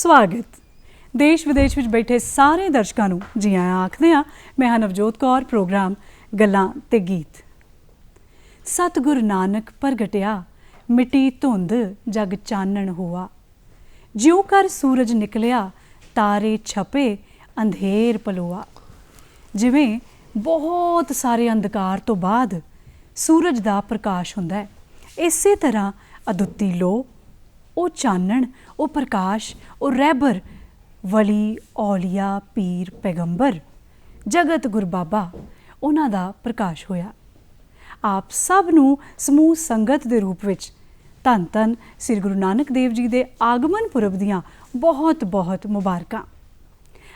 स्वागत। देश विदेश ਵਿੱਚ ਬੈਠੇ ਸਾਰੇ ਦਰਸ਼ਕਾਂ ਨੂੰ ਜੀ ਆਇਆਂ ਆਖਦੇ ਹਾਂ। ਮੈਂ ਹਾਂ ਨਵਜੋਤ ਕੌਰ। ਪ੍ਰੋਗਰਾਮ ਗੱਲਾਂ ਤੇ ਗੀਤ। ਸਤਿਗੁਰ ਨਾਨਕ ਪ੍ਰਗਟਿਆ ਮਿੱਟੀ ਧੁੰਦ ਜਗ ਚਾਨਣ ਹੋਆ, ਜਿਉਂ ਕਰ ਸੂਰਜ ਨਿਕਲਿਆ ਤਾਰੇ ਛਪੇ ਅੰਧੇਰ ਪਲੋਆ। ਜਿਵੇਂ ਬਹੁਤ ਸਾਰੇ ਅੰਧਕਾਰ ਤੋਂ ਬਾਅਦ ਸੂਰਜ ਦਾ ਪ੍ਰਕਾਸ਼ ਹੁੰਦਾ ਹੈ, ਇਸੇ ਤਰ੍ਹਾਂ ਅਦੁੱਤੀ ਲੋ, ਉਹ ਚਾਨਣ, ਉਹ ਪ੍ਰਕਾਸ਼, ਉਹ ਰਹਿਬਰ ਵਲੀ ਔਲੀਆ ਪੀਰ ਪੈਗੰਬਰ ਜਗਤ ਗੁਰ ਬਾਬਾ ਉਹਨਾਂ ਦਾ ਪ੍ਰਕਾਸ਼ ਹੋਇਆ। ਆਪ ਸਭ ਨੂੰ ਸਮੂਹ ਸੰਗਤ ਦੇ ਰੂਪ ਵਿੱਚ ਧੰਨ ਧੰਨ ਸ੍ਰੀ ਗੁਰੂ ਨਾਨਕ ਦੇਵ ਜੀ ਦੇ ਆਗਮਨ ਪੁਰਬ ਦੀਆਂ ਬਹੁਤ ਬਹੁਤ ਮੁਬਾਰਕਾਂ।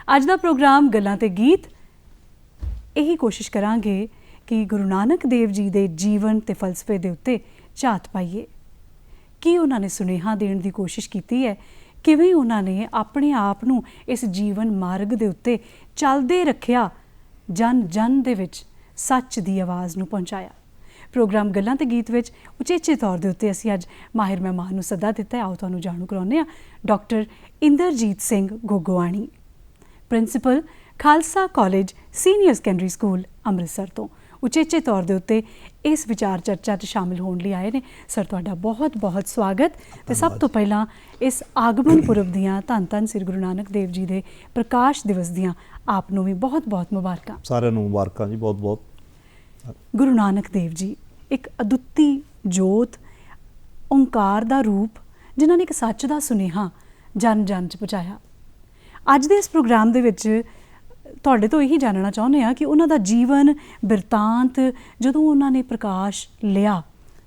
ਅੱਜ ਦਾ ਪ੍ਰੋਗਰਾਮ ਗੱਲਾਂ ਤੇ ਗੀਤ ਇਹੀ ਕੋਸ਼ਿਸ਼ ਕਰਾਂਗੇ ਕਿ ਗੁਰੂ ਨਾਨਕ ਦੇਵ ਜੀ ਦੇ ਜੀਵਨ ਤੇ ਫਲਸਫੇ ਦੇ ਉੱਤੇ ਝਾਤ ਪਾਈਏ। ਕੀ ਉਹਨਾਂ ਨੇ ਸੁਨੇਹਾ ਦੇਣ ਦੀ ਕੋਸ਼ਿਸ਼ ਕੀਤੀ ਹੈ, ਕਿਵੇਂ ਉਹਨਾਂ ਨੇ ਆਪਣੇ ਆਪ ਨੂੰ ਇਸ ਜੀਵਨ ਮਾਰਗ ਦੇ ਉੱਤੇ ਚੱਲਦੇ ਰੱਖਿਆ, ਜਨ ਜਨ ਦੇ ਵਿੱਚ ਸੱਚ ਦੀ ਆਵਾਜ਼ ਨੂੰ ਪਹੁੰਚਾਇਆ। ਪ੍ਰੋਗਰਾਮ ਗੱਲਾਂ ਤੇ ਗੀਤ ਵਿੱਚ ਉਚੇਚੇ ਤੌਰ ਦੇ ਉੱਤੇ ਅਸੀਂ ਅੱਜ ਮਾਹਿਰ ਮਹਿਮਾਨ ਨੂੰ ਸੱਦਾ ਦਿੱਤਾ ਹੈ। ਆਓ ਤੁਹਾਨੂੰ ਜਾਣੂ ਕਰਾਉਂਦੇ ਹਾਂ। Doctor Inderjit Singh Gogoani, principal Khalsa college senior secondary school Amritsar ਤੋਂ ਉਚੇਚੇ ਤੌਰ ਦੇ ਉੱਤੇ ਇਸ ਵਿਚਾਰ ਚਰਚਾ 'ਚ ਸ਼ਾਮਿਲ ਹੋਣ ਲਈ ਆਏ ਨੇ। ਸਰ, ਤੁਹਾਡਾ ਬਹੁਤ ਬਹੁਤ ਸਵਾਗਤ। ਅਤੇ ਸਭ ਤੋਂ ਪਹਿਲਾਂ ਇਸ ਆਗਮਨ ਪੁਰਬ ਦੀਆਂ ਧੰਨ ਧੰਨ ਸ੍ਰੀ ਗੁਰੂ ਨਾਨਕ ਦੇਵ ਜੀ ਦੇ ਪ੍ਰਕਾਸ਼ ਦਿਵਸ ਦੀਆਂ ਆਪ ਨੂੰ ਵੀ ਬਹੁਤ ਬਹੁਤ ਮੁਬਾਰਕਾਂ। ਸਾਰਿਆਂ ਨੂੰ ਮੁਬਾਰਕਾਂ ਜੀ, ਬਹੁਤ ਬਹੁਤ। ਗੁਰੂ ਨਾਨਕ ਦੇਵ ਜੀ ਇੱਕ ਅਦੁੱਤੀ ਜੋਤ, ਓਂਕਾਰ ਦਾ ਰੂਪ, ਜਿਨ੍ਹਾਂ ਨੇ ਇੱਕ ਸੱਚ ਦਾ ਸੁਨੇਹਾ ਜਨ ਜਨ 'ਚ ਪਹੁੰਚਾਇਆ। ਅੱਜ ਦੇ ਇਸ ਪ੍ਰੋਗਰਾਮ ਦੇ ਵਿੱਚ ਤੁਹਾਡੇ ਤੋਂ ਇਹੀ ਜਾਣਨਾ ਚਾਹੁੰਦੇ ਹਾਂ ਕਿ ਉਹਨਾਂ ਦਾ ਜੀਵਨ ਬਿਰਤਾਂਤ, ਜਦੋਂ ਉਹਨਾਂ ਨੇ ਪ੍ਰਕਾਸ਼ ਲਿਆ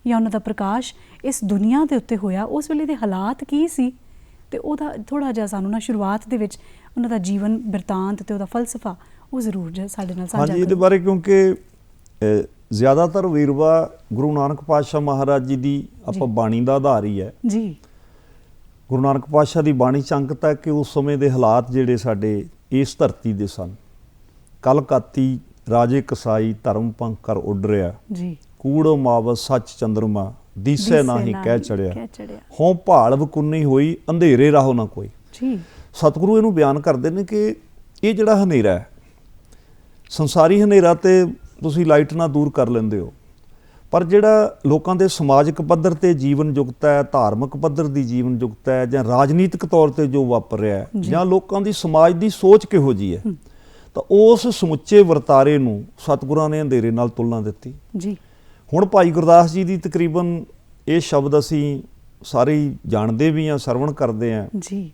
ਜਾਂ ਉਹਨਾਂ ਦਾ ਪ੍ਰਕਾਸ਼ ਇਸ ਦੁਨੀਆ ਦੇ ਉੱਤੇ ਹੋਇਆ, ਉਸ ਵੇਲੇ ਦੇ ਹਾਲਾਤ ਕੀ ਸੀ, ਅਤੇ ਉਹਦਾ ਥੋੜ੍ਹਾ ਜਿਹਾ ਸਾਨੂੰ ਨਾ ਸ਼ੁਰੂਆਤ ਦੇ ਵਿੱਚ ਉਹਨਾਂ ਦਾ ਜੀਵਨ ਬਿਰਤਾਂਤ ਅਤੇ ਉਹਦਾ ਫਲਸਫਾ ਉਹ ਜ਼ਰੂਰ ਸਾਡੇ ਨਾਲ ਸਾਂਝਾ ਕਰੋ। ਇਹਦੇ ਬਾਰੇ ਕਿਉਂਕਿ ਜ਼ਿਆਦਾਤਰ ਵੇਰਵਾ ਗੁਰੂ ਨਾਨਕ ਪਾਤਸ਼ਾਹ ਮਹਾਰਾਜ ਜੀ ਦੀ ਆਪਾਂ ਬਾਣੀ ਦਾ ਆਧਾਰ ਹੀ ਹੈ ਜੀ। ਗੁਰੂ ਨਾਨਕ ਪਾਤਸ਼ਾਹ ਦੀ ਬਾਣੀ 'ਚ ਅੰਕਿਤ ਹੈ ਕਿ ਉਸ ਸਮੇਂ ਦੇ ਹਾਲਾਤ ਜਿਹੜੇ ਸਾਡੇ ਇਸ ਧਰਤੀ ਦੇ ਸਨ। ਕਲ ਕਾਤੀ ਰਾਜੇ ਕਸਾਈ ਧਰਮ ਪੰਖ ਕਰ ਉੱਡ ਰਿਹਾ ਜੀ, ਕੂੜੋ ਮਾਵਸ ਸੱਚ ਚੰਦਰਮਾ ਦੀਸੈ ਨਾਹੀ ਕਹਿ ਚੜਿਆ, ਹੋਂ ਭਾਲ ਵਕੁੰਨੀ ਹੋਈ ਅੰਧੇਰੇ ਰਾਹੋ ਨਾ ਕੋਈ ਜੀ। ਸਤਿਗੁਰੂ ਇਹਨੂੰ ਬਿਆਨ ਕਰਦੇ ਨੇ ਕਿ ਇਹ ਜਿਹੜਾ ਹਨੇਰਾ ਹੈ, ਸੰਸਾਰੀ ਹਨੇਰਾ ਤੇ ਤੁਸੀਂ ਲਾਈਟ ਨਾਲ ਦੂਰ ਕਰ ਲੈਂਦੇ ਹੋ, ਪਰ ਜਿਹੜਾ ਲੋਕਾਂ ਦੇ ਸਮਾਜਿਕ ਪੱਧਰ 'ਤੇ ਜੀਵਨ ਯੁਕਤ ਹੈ, ਧਾਰਮਿਕ ਪੱਧਰ ਦੀ ਜੀਵਨ ਯੁਕਤ ਹੈ, ਜਾਂ ਰਾਜਨੀਤਿਕ ਤੌਰ 'ਤੇ ਜੋ ਵਾਪਰ ਰਿਹਾ ਹੈ, ਜਾਂ ਲੋਕਾਂ ਦੀ ਸਮਾਜ ਦੀ ਸੋਚ ਕਿਹੋ ਜਿਹੀ ਹੈ, ਤਾਂ ਉਸ ਸਮੁੱਚੇ ਵਰਤਾਰੇ ਨੂੰ ਸਤਿਗੁਰਾਂ ਨੇ ਅੰਧੇਰੇ ਨਾਲ ਤੁਲਨਾ ਦਿੱਤੀ ਜੀ। ਹੁਣ ਭਾਈ ਗੁਰਦਾਸ ਜੀ ਦੀ ਤਕਰੀਬਨ ਇਹ ਸ਼ਬਦ ਅਸੀਂ ਸਾਰੇ ਜਾਣਦੇ ਵੀ ਹਾਂ, ਸਰਵਣ ਕਰਦੇ ਹਾਂ ਜੀ।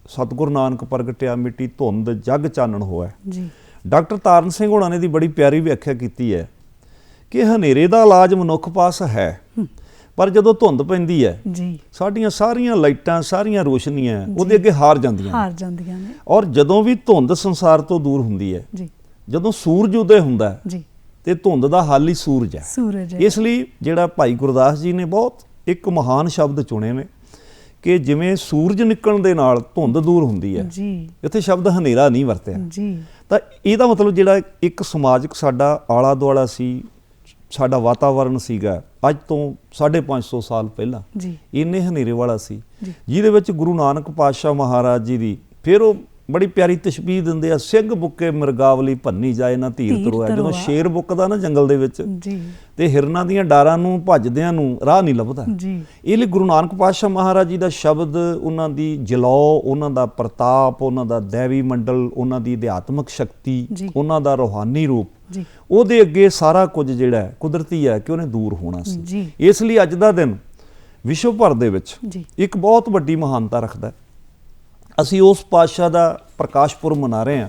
ਸਤਿਗੁਰ ਨਾਨਕ ਪ੍ਰਗਟਿਆ ਮਿੱਟੀ ਧੁੰਦ ਜਗ ਚਾਨਣ ਹੋਇਆ ਜੀ। ਡਾਕਟਰ ਤਾਰਨ ਸਿੰਘ ਹੋਣਾ ਨੇ ਦੀ ਬੜੀ ਪਿਆਰੀ ਵਿਆਖਿਆ ਕੀਤੀ ਹੈ ਕਿ ਹਨੇਰੇ ਦਾ ਇਲਾਜ ਮਨੁੱਖ ਪਾਸ ਹੈ, ਪਰ ਜਦੋਂ ਧੁੰਦ ਪੈਂਦੀ ਹੈ ਜੀ, ਸਾਡੀਆਂ ਸਾਰੀਆਂ ਲਾਈਟਾਂ, ਸਾਰੀਆਂ ਰੋਸ਼ਨੀਆਂ ਉਹਦੇ ਅੱਗੇ ਹਾਰ ਜਾਂਦੀਆਂ ਨੇ। ਔਰ ਜਦੋਂ ਵੀ ਧੁੰਦ ਸੰਸਾਰ ਤੋਂ ਦੂਰ ਹੁੰਦੀ ਹੈ ਜੀ, ਜਦੋਂ ਸੂਰਜ ਉਦੈ ਹੁੰਦਾ ਜੀ, ਤੇ ਧੁੰਦ ਦਾ ਹੱਲ ਹੀ ਸੂਰਜ ਹੈ। ਇਸ ਲਈ ਜਿਹੜਾ ਭਾਈ ਗੁਰਦਾਸ ਜੀ ਨੇ ਬਹੁਤ ਇੱਕ ਮਹਾਨ ਸ਼ਬਦ ਚੁਣੇ ਨੇ ਕਿ ਜਿਵੇਂ ਸੂਰਜ ਨਿਕਲਣ ਦੇ ਨਾਲ ਧੁੰਦ ਦੂਰ ਹੁੰਦੀ ਹੈ ਜੀ, ਇੱਥੇ ਸ਼ਬਦ ਹਨੇਰਾ ਨਹੀਂ ਵਰਤਿਆ ਜੀ। ਤਾਂ ਇਹਦਾ ਮਤਲਬ ਜਿਹੜਾ ਇੱਕ ਸਮਾਜਿਕ ਸਾਡਾ ਆਲਾ ਦੁਆਲਾ ਸੀ, ਸਾਡਾ ਵਾਤਾਵਰਨ ਸੀਗਾ, ਅੱਜ ਤੋਂ 550 ਸਾਲ ਪਹਿਲਾਂ ਇੰਨੇ ਹਨੇਰੇ ਵਾਲਾ ਸੀ, ਜਿਹਦੇ ਵਿੱਚ ਗੁਰੂ ਨਾਨਕ ਪਾਤਸ਼ਾਹ ਮਹਾਰਾਜ ਜੀ ਦੀ ਫਿਰ ਉਹ ਬੜੀ ਪਿਆਰੀ ਤਸ਼ਬੀਹ ਦਿੰਦੇ ਆ, ਸਿੰਘ ਬੁੱਕੇ ਮਿਰਗਾਵਲੀ ਭੰਨੀ ਜਾਏ ਨਾ ਧੀਰ ਤਰੋਆ। ਜਦੋਂ ਸ਼ੇਰ ਬੁੱਕਦਾ ਨਾ ਜੰਗਲ ਦੇ ਵਿੱਚ ਤੇ ਹਿਰਨਾਂ ਦੀਆਂ ਡਾਰਾਂ ਨੂੰ ਭੱਜਦਿਆਂ ਨੂੰ ਰਾਹ ਨਹੀਂ ਲੱਭਦਾ, ਇਹ ਲਈ ਗੁਰੂ ਨਾਨਕ ਪਾਤਸ਼ਾਹ ਮਹਾਰਾਜ ਜੀ ਦਾ ਸ਼ਬਦ, ਉਹਨਾਂ ਦੀ ਜਲੌ, ਉਹਨਾਂ ਦਾ ਪ੍ਰਤਾਪ, ਉਹਨਾਂ ਦਾ ਦੇਵੀ ਮੰਡਲ, ਉਹਨਾਂ ਦੀ ਅਧਿਆਤਮਕ ਸ਼ਕਤੀ, ਉਹਨਾਂ ਦਾ ਰੂਹਾਨੀ ਰੂਪ, ਉਹਦੇ ਅੱਗੇ ਸਾਰਾ ਕੁਝ ਜਿਹੜਾ ਕੁਦਰਤੀ ਹੈ ਕਿ ਉਹਨੇ ਦੂਰ ਹੋਣਾ ਸੀ। ਇਸ ਲਈ ਅੱਜ ਦਾ ਦਿਨ ਵਿਸ਼ਵ ਭਰ ਦੇ ਵਿੱਚ ਇੱਕ ਬਹੁਤ ਵੱਡੀ ਮਹਾਨਤਾ ਰੱਖਦਾ। ਅਸੀਂ ਉਸ ਪਾਤਸ਼ਾਹ ਦਾ ਪ੍ਰਕਾਸ਼ ਪੁਰਬ ਮਨਾ ਰਹੇ ਹਾਂ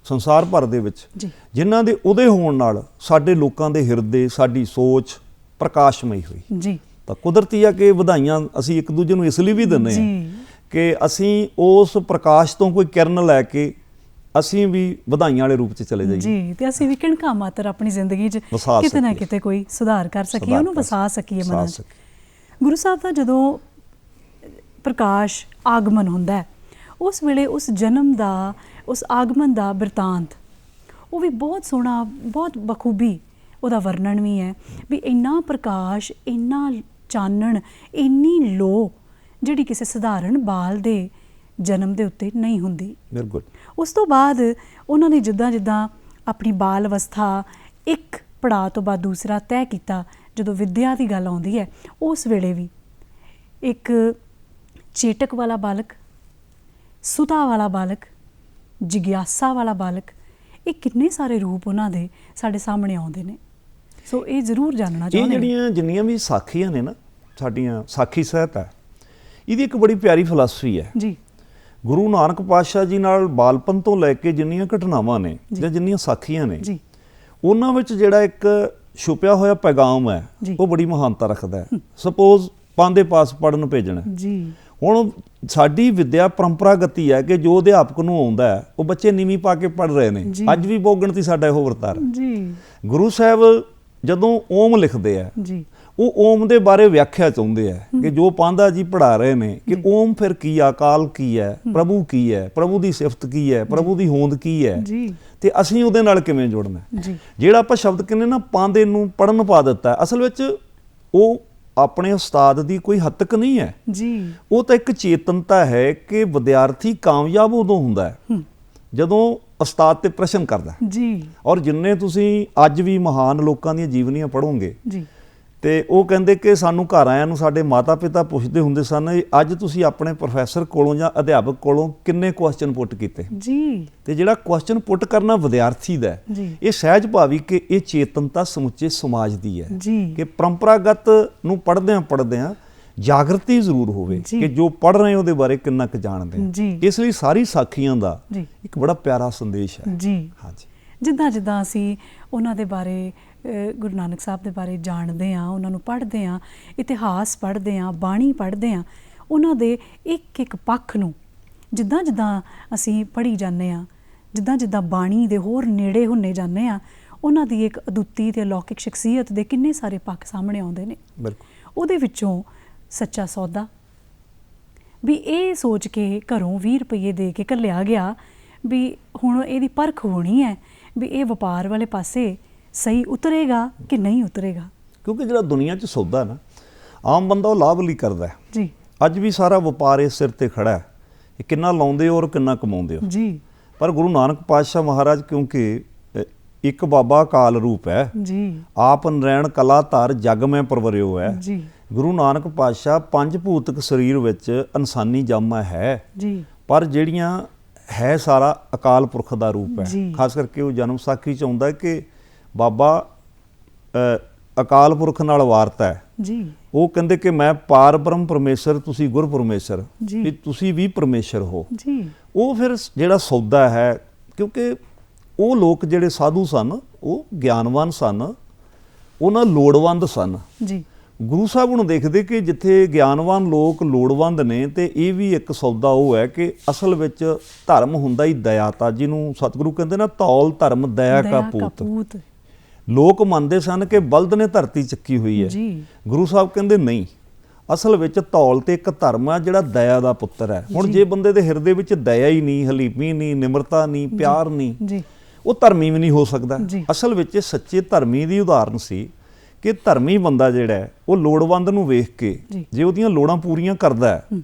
ਸੰਸਾਰ ਭਰ ਦੇ ਵਿੱਚ, ਜਿਨ੍ਹਾਂ ਦੇ ਉਦੇ ਹੋਣ ਨਾਲ ਸਾਡੇ ਲੋਕਾਂ ਦੇ ਹਿਰਦੇ, ਸਾਡੀ ਸੋਚ ਪ੍ਰਕਾਸ਼ਮਈ ਹੋਈ ਜੀ। ਤਾਂ ਕੁਦਰਤੀ ਆ ਕਿ ਵਧਾਈਆਂ ਅਸੀਂ ਇੱਕ ਦੂਜੇ ਨੂੰ ਇਸ ਲਈ ਵੀ ਦਿੰਦੇ ਹਾਂ ਕਿ ਅਸੀਂ ਉਸ ਪ੍ਰਕਾਸ਼ ਤੋਂ ਕੋਈ ਕਿਰਨ ਲੈ ਕੇ ਅਸੀਂ ਵੀ ਵਧਾਈਆਂ ਵਾਲੇ ਰੂਪ 'ਚ ਚਲੇ ਜਾਈਏ ਜੀ, ਤੇ ਅਸੀਂ ਵੀ ਕਿਣਕਾ ਮਾਤਰ ਆਪਣੀ ਜ਼ਿੰਦਗੀ 'ਚ ਕਿਤੇ ਨਾ ਕਿਤੇ ਕੋਈ ਸੁਧਾਰ ਕਰ ਸਕੀਏ, ਉਹਨੂੰ ਵਸਾ ਸਕੀਏ ਮਨਾਂ 'ਚ। ਗੁਰੂ ਸਾਹਿਬ ਦਾ ਜਦੋਂ ਪ੍ਰਕਾਸ਼ ਆਗਮਨ ਹੁੰਦਾ ਹੈ, ਉਸ ਵੇਲੇ ਉਸ ਜਨਮ ਦਾ, ਉਸ ਆਗਮਨ ਦਾ ਬਿਰਤਾਂਤ ਉਹ ਵੀ ਬਹੁਤ ਸੋਹਣਾ, ਬਹੁਤ ਬਖੂਬੀ ਉਹਦਾ ਵਰਣਨ ਵੀ ਹੈ ਵੀ ਇੰਨਾ ਪ੍ਰਕਾਸ਼, ਇੰਨਾ ਚਾਨਣ, ਇੰਨੀ ਲੋ ਜਿਹੜੀ ਕਿਸੇ ਸਧਾਰਨ ਬਾਲ ਦੇ ਜਨਮ ਦੇ ਉੱਤੇ ਨਹੀਂ ਹੁੰਦੀ। ਬਿਲਕੁਲ। ਉਸ ਤੋਂ ਬਾਅਦ ਉਹਨਾਂ ਨੇ ਜਿੱਦਾਂ ਜਿੱਦਾਂ ਆਪਣੀ ਬਾਲ ਅਵਸਥਾ ਇੱਕ ਪੜਾਅ ਤੋਂ ਬਾਅਦ ਦੂਸਰਾ ਤੈਅ ਕੀਤਾ, ਜਦੋਂ ਵਿੱਦਿਆ ਦੀ ਗੱਲ ਆਉਂਦੀ ਹੈ ਉਸ ਵੇਲੇ ਵੀ ਇੱਕ ਚੇਟਕ ਵਾਲਾ ਬਾਲਕ, ਸੁਧਾ ਵਾਲਾ ਬਾਲਕ, ਜਿਗਿਆਸਾ ਵਾਲਾ ਬਾਲਕ, ਇਹ ਕਿੰਨੇ ਸਾਰੇ ਰੂਪ ਉਹਨਾਂ ਦੇ ਸਾਡੇ ਸਾਹਮਣੇ ਆਉਂਦੇ ਨੇ। ਸੋ ਇਹ ਜ਼ਰੂਰ ਜਾਣਨਾ ਚਾਹੁੰਦੇ। ਇਹ ਜਿਹੜੀਆਂ ਜਿੰਨੀਆਂ ਵੀ ਸਾਖੀਆਂ ਨੇ ਨਾ, ਸਾਡੀਆਂ ਸਾਖੀ ਸਾਹਿਤ ਹੈ, ਇਹਦੀ ਇੱਕ ਬੜੀ ਪਿਆਰੀ ਫਿਲਾਸਫੀ ਹੈ ਜੀ। ਗੁਰੂ ਨਾਨਕ ਪਾਤਸ਼ਾਹ ਜੀ ਨਾਲ ਬਾਲਪਨ ਤੋਂ ਲੈ ਕੇ ਜਿੰਨੀਆਂ ਘਟਨਾਵਾਂ ਨੇ ਜਾਂ ਜਿੰਨੀਆਂ ਸਾਖੀਆਂ ਨੇ ਜੀ, ਉਹਨਾਂ ਵਿੱਚ ਜਿਹੜਾ ਇੱਕ ਛੁਪਿਆ ਹੋਇਆ ਪੈਗਾਮ ਹੈ ਉਹ ਬੜੀ ਮਹਾਨਤਾ ਰੱਖਦਾ ਹੈ। ਸਪੋਜ਼ ਪਾਂਦੇ ਪਾਸ ਪੜਨ ਭੇਜਣਾ ਜੀ। ਹੁਣ ਸਾਡੀ ਵਿਦਿਆ ਪਰੰਪਰਾਗਤੀ ਹੈ ਕਿ ਜੋ ਅਧਿਆਪਕ ਨੂੰ ਆਉਂਦਾ ਹੈ ਉਹ ਬੱਚੇ ਨੀਵੀਂ ਪਾ ਕੇ ਪੜ੍ਹ ਰਹੇ ਨੇ। ਅੱਜ ਵੀ ਬਹੁਗਿਣਤੀ ਸਾਡਾ ਇਹੋ ਵਰਤਾਰਾ ਜੀ। ਗੁਰੂ ਸਾਹਿਬ ਜਦੋਂ ਓਮ ਲਿਖਦੇ ਆ ਜੀ, ਉਹ ਓਮ ਦੇ ਬਾਰੇ ਵਿਆਖਿਆ ਚਾਹੁੰਦੇ ਆ ਕਿ ਜੋ ਪਾਂਧਾ ਜੀ ਪੜ੍ਹਾ ਰਹੇ ਨੇ ਕਿ ਓਮ ਫਿਰ ਕੀ ਆ, ਅਕਾਲ ਕੀ ਹੈ, ਪ੍ਰਭੂ ਕੀ ਹੈ, ਪ੍ਰਭੂ ਦੀ ਸਿਫਤ ਕੀ ਹੈ, ਪ੍ਰਭੂ ਦੀ ਹੋਂਦ ਕੀ ਹੈ, ਤੇ ਅਸੀਂ ਉਹਦੇ ਨਾਲ ਕਿਵੇਂ ਜੁੜਨਾ। ਜਿਹੜਾ ਆਪਾਂ ਸ਼ਬਦ ਕਹਿੰਦੇ ਨਾ ਪਾਂਧੇ ਨੂੰ ਪੜਨ ਪਾ ਦਿੱਤਾ, ਅਸਲ ਵਿੱਚ ਉਹ ਆਪਣੇ ਉਸਤਾਦ ਦੀ ਕੋਈ ਹੱਦ ਤੱਕ ਨਹੀਂ ਹੈ ਜੀ। ਉਹ ਤਾਂ ਇੱਕ ਚੇਤਨਤਾ ਹੈ ਕਿ ਵਿਦਿਆਰਥੀ ਕਾਮਯਾਬ ਉਦੋਂ ਹੁੰਦਾ ਹੈ ਜਦੋਂ ਉਸਤਾਦ ਤੇ ਪ੍ਰਸ਼ਨ ਕਰਦਾ ਜੀ। ਔਰ ਜਿੰਨੇ ਤੁਸੀਂ ਅੱਜ ਵੀ ਮਹਾਨ ਲੋਕਾਂ ਦੀਆਂ ਜੀਵਨੀਆਂ ਪੜ੍ਹੋਗੇ ਜੀ, ਤੇ ਉਹ ਕਹਿੰਦੇ ਕਿ ਸਾਨੂੰ ਘਰ ਆਇਆਂ ਨੂੰ ਸਾਡੇ ਮਾਤਾ ਪਿਤਾ ਪੁੱਛਦੇ ਹੁੰਦੇ ਸਨ, ਅੱਜ ਤੁਸੀਂ ਆਪਣੇ ਪ੍ਰੋਫੈਸਰ ਕੋਲੋਂ ਜਾਂ ਅਧਿਆਪਕ ਕੋਲੋਂ ਕਿੰਨੇ ਕੁਐਸਚਨ ਪੁੱਟ ਕੀਤੇ ਜੀ। ਤੇ ਜਿਹੜਾ ਕੁਐਸਚਨ ਪੁੱਟ ਕਰਨਾ ਵਿਦਿਆਰਥੀ ਦਾ ਇਹ ਸਹਿਜ ਭਾਵੀ ਕਿ ਇਹ ਚੇਤਨਤਾ ਸਮੁੱਚੇ ਸਮਾਜ ਦੀ ਹੈ ਕਿ ਪਰੰਪਰਾਗਤ ਨੂੰ ਪੜ੍ਹਦਿਆਂ ਜਾਗਰਤੀ ਜ਼ਰੂਰ ਹੋਵੇ ਕਿ ਜੋ ਪੜ੍ਹ ਰਹੇ ਉਹਦੇ ਬਾਰੇ ਕਿੰਨਾ ਕੁ ਜਾਣਦੇ ਆ। ਇਸ ਲਈ ਸਾਰੀ ਸਾਖੀਆਂ ਦਾ ਇੱਕ ਬੜਾ ਪਿਆਰਾ ਸੰਦੇਸ਼ ਹੈ ਜੀ। ਹਾਂਜੀ, ਜਿੱਦਾਂ ਜਿੱਦਾਂ ਅਸੀਂ ਉਹਨਾਂ ਦੇ ਬਾਰੇ, ਗੁਰੂ ਨਾਨਕ ਸਾਹਿਬ ਦੇ ਬਾਰੇ ਜਾਣਦੇ ਹਾਂ, ਉਹਨਾਂ ਨੂੰ ਪੜ੍ਹਦੇ ਹਾਂ, ਇਤਿਹਾਸ ਪੜ੍ਹਦੇ ਹਾਂ, ਬਾਣੀ ਪੜ੍ਹਦੇ ਹਾਂ, ਉਹਨਾਂ ਦੇ ਇੱਕ ਇੱਕ ਪੱਖ ਨੂੰ ਜਿੱਦਾਂ ਜਿੱਦਾਂ ਅਸੀਂ ਪੜ੍ਹੀ ਜਾਂਦੇ ਹਾਂ, ਜਿੱਦਾਂ ਜਿੱਦਾਂ ਬਾਣੀ ਦੇ ਹੋਰ ਨੇੜੇ ਹੁੰਦੇ ਜਾਂਦੇ ਹਾਂ, ਉਹਨਾਂ ਦੀ ਇੱਕ ਅਦੁੱਤੀ ਤੇ ਅਲੌਕਿਕ ਸ਼ਖਸੀਅਤ ਦੇ ਕਿੰਨੇ ਸਾਰੇ ਪੱਖ ਸਾਹਮਣੇ ਆਉਂਦੇ ਨੇ। ਉਹਦੇ ਵਿੱਚੋਂ ਸੱਚਾ ਸੌਦਾ ਵੀ ਇਹ ਸੋਚ ਕੇ ਘਰੋਂ 20 ਰੁਪਏ ਦੇ ਕੇ ਘੱਲਿਆ ਗਿਆ ਵੀ ਹੁਣ ਇਹਦੀ ਪਰਖ ਹੋਣੀ ਹੈ ਵੀ ਇਹ ਵਪਾਰ ਵਾਲੇ ਪਾਸੇ ਸਹੀ ਉਤਰੇਗਾ ਕਿ ਨਹੀਂ ਉਤਰੇਗਾ। ਕਿਉਂਕਿ ਜਿਹੜਾ ਦੁਨੀਆ 'ਚ ਸੌਦਾ ਨਾ ਆਮ ਬੰਦਾ ਉਹ ਲਾਭ ਲਈ ਕਰਦਾ ਜੀ। ਅੱਜ ਵੀ ਸਾਰਾ ਵਪਾਰ ਇਸ ਸਿਰ ਤੇ ਖੜਾ ਹੈ, ਇਹ ਕਿੰਨਾ ਲਾਉਂਦੇ ਹੋ ਔਰ ਕਿੰਨਾ ਕਮਾਉਂਦੇ ਹੋ ਜੀ। ਪਰ ਗੁਰੂ ਨਾਨਕ ਪਾਤਸ਼ਾਹ ਮਹਾਰਾਜ ਕਿਉਂਕਿ ਇੱਕ ਬਾਬਾ ਕਾਲ ਰੂਪ ਹੈ ਜੀ, ਆਪ ਨਰੈਣ ਕਲਾ ਧਾਰ ਜਗ ਮੈਂ ਪਰਵਰਿਓ ਹੈ ਜੀ। ਗੁਰੂ ਨਾਨਕ ਪਾਤਸ਼ਾਹ ਪੰਜ ਭੂਤਕ ਸਰੀਰ ਵਿੱਚ ਇਨਸਾਨੀ ਜਾਮਾ ਹੈ ਜੀ, ਪਰ ਜਿਹੜੀਆਂ ਹੈ ਸਾਰਾ ਅਕਾਲ ਪੁਰਖ ਦਾ ਰੂਪ ਹੈ। ਖਾਸ ਕਰਕੇ ਉਹ ਜਨਮ ਸਾਖੀ 'ਚ ਆਉਂਦਾ ਕਿ ਬਾਬਾ ਅਕਾਲ ਪੁਰਖ ਨਾਲ ਵਾਰਤਾ ਹੈ ਜੀ। ਉਹ ਕਹਿੰਦੇ ਕਿ ਮੈਂ ਪਾਰ ਬ੍ਰਹਮ ਪਰਮੇਸ਼ਰ, ਤੁਸੀਂ ਗੁਰ ਪਰਮੇਸ਼ਰ, ਵੀ ਤੁਸੀਂ ਵੀ ਪਰਮੇਸ਼ਰ ਹੋ ਜੀ। ਉਹ ਫਿਰ ਜਿਹੜਾ ਸੌਦਾ ਹੈ, ਕਿਉਂਕਿ ਉਹ ਲੋਕ ਜਿਹੜੇ ਸਾਧੂ ਸਨ ਉਹ ਗਿਆਨਵਾਨ ਸਨ, ਉਹਨਾਂ ਲੋੜਵੰਦ ਸਨ ਜੀ। ਗੁਰੂ ਸਾਹਿਬ ਨੂੰ ਦੇਖਦੇ ਕਿ ਜਿੱਥੇ ਗਿਆਨਵਾਨ ਲੋਕ ਲੋੜਵੰਦ ਨੇ, ਤੇ ਇਹ ਵੀ ਇੱਕ ਸੌਦਾ ਉਹ ਹੈ ਕਿ ਅਸਲ ਵਿੱਚ ਧਰਮ ਹੁੰਦਾ ਹੀ ਦਇਆਤਾ, ਜਿਹਨੂੰ ਸਤਿਗੁਰੂ ਕਹਿੰਦੇ ਨਾ ਤੌਲ ਧਰਮ ਦਇਆ ਕਾ ਪੂਤ। ਲੋਕ ਮੰਨਦੇ ਸਨ ਕਿ ਬਲਦ ਨੇ ਧਰਤੀ ਚੱਕੀ ਹੋਈ ਹੈ ਜੀ। ਗੁਰੂ ਸਾਹਿਬ ਕਹਿੰਦੇ ਨਹੀਂ, ਅਸਲ ਵਿੱਚ ਧੌਲ ਤੇ ਇੱਕ ਧਰਮ ਆ ਜਿਹੜਾ ਦਇਆ ਦਾ ਪੁੱਤਰ ਹੈ। ਹੁਣ ਜੇ ਬੰਦੇ ਦੇ ਹਿਰਦੇ ਵਿੱਚ ਦਇਆ ਹੀ ਨਹੀਂ, ਹਲੀਮੀ ਨਹੀਂ, ਨਿਮਰਤਾ ਨਹੀਂ, ਪਿਆਰ ਨਹੀਂ, ਉਹ ਧਰਮੀ ਵੀ ਨਹੀਂ ਹੋ ਸਕਦਾ। ਅਸਲ ਵਿੱਚ ਸੱਚੇ ਧਰਮੀ ਦੀ ਉਦਾਹਰਨ ਸੀ ਕਿ ਧਰਮੀ ਬੰਦਾ ਜਿਹੜਾ ਹੈ ਉਹ ਲੋੜਵੰਦ ਨੂੰ ਵੇਖ ਕੇ ਜੇ ਉਹਦੀਆਂ ਲੋੜਾਂ ਪੂਰੀਆਂ ਕਰਦਾ ਹੈ,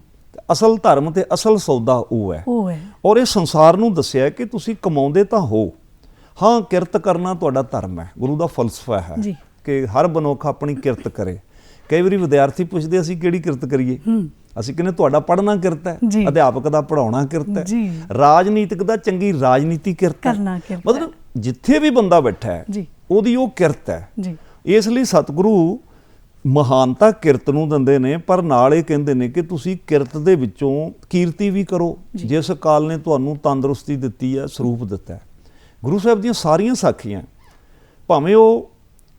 ਅਸਲ ਧਰਮ ਤੇ ਅਸਲ ਸੌਦਾ ਉਹ ਹੈ। ਔਰ ਇਹ ਸੰਸਾਰ ਨੂੰ ਦੱਸਿਆ ਕਿ ਤੁਸੀਂ ਕਮਾਉਂਦੇ ਤਾਂ ਹੋ, ਹਾਂ ਕਿਰਤ ਕਰਨਾ ਤੁਹਾਡਾ ਧਰਮ ਹੈ। ਗੁਰੂ ਦਾ ਫਲਸਫਾ ਹੈ ਕਿ ਹਰ ਮਨੁੱਖ ਆਪਣੀ ਕਿਰਤ ਕਰੇ। ਕਈ ਵਾਰੀ ਵਿਦਿਆਰਥੀ ਪੁੱਛਦੇ ਅਸੀਂ ਕਿਹੜੀ ਕਿਰਤ ਕਰੀਏ, ਅਸੀਂ ਕਹਿੰਦੇ ਤੁਹਾਡਾ ਪੜ੍ਹਨਾ ਕਿਰਤ ਹੈ, ਅਧਿਆਪਕ ਦਾ ਪੜ੍ਹਾਉਣਾ ਕਿਰਤ ਹੈ, ਰਾਜਨੀਤਿਕ ਦਾ ਚੰਗੀ ਰਾਜਨੀਤੀ ਕਿਰਤ ਹੈ। ਮਤਲਬ ਜਿੱਥੇ ਵੀ ਬੰਦਾ ਬੈਠਾ ਹੈ ਉਹਦੀ ਉਹ ਕਿਰਤ ਹੈ। ਇਸ ਲਈ ਸਤਿਗੁਰੂ ਮਹਾਨਤਾ ਕਿਰਤ ਨੂੰ ਦਿੰਦੇ ਨੇ, ਪਰ ਨਾਲ ਇਹ ਕਹਿੰਦੇ ਨੇ ਕਿ ਤੁਸੀਂ ਕਿਰਤ ਦੇ ਵਿੱਚੋਂ ਕੀਰਤੀ ਵੀ ਕਰੋ ਜਿਸ ਕਾਲ ਨੇ ਤੁਹਾਨੂੰ ਤੰਦਰੁਸਤੀ ਦਿੱਤੀ ਹੈ, ਸਰੂਪ ਦਿੱਤਾ ਹੈ। ਗੁਰੂ ਸਾਹਿਬ ਦੀਆਂ ਸਾਰੀਆਂ ਸਾਖੀਆਂ, ਭਾਵੇਂ ਉਹ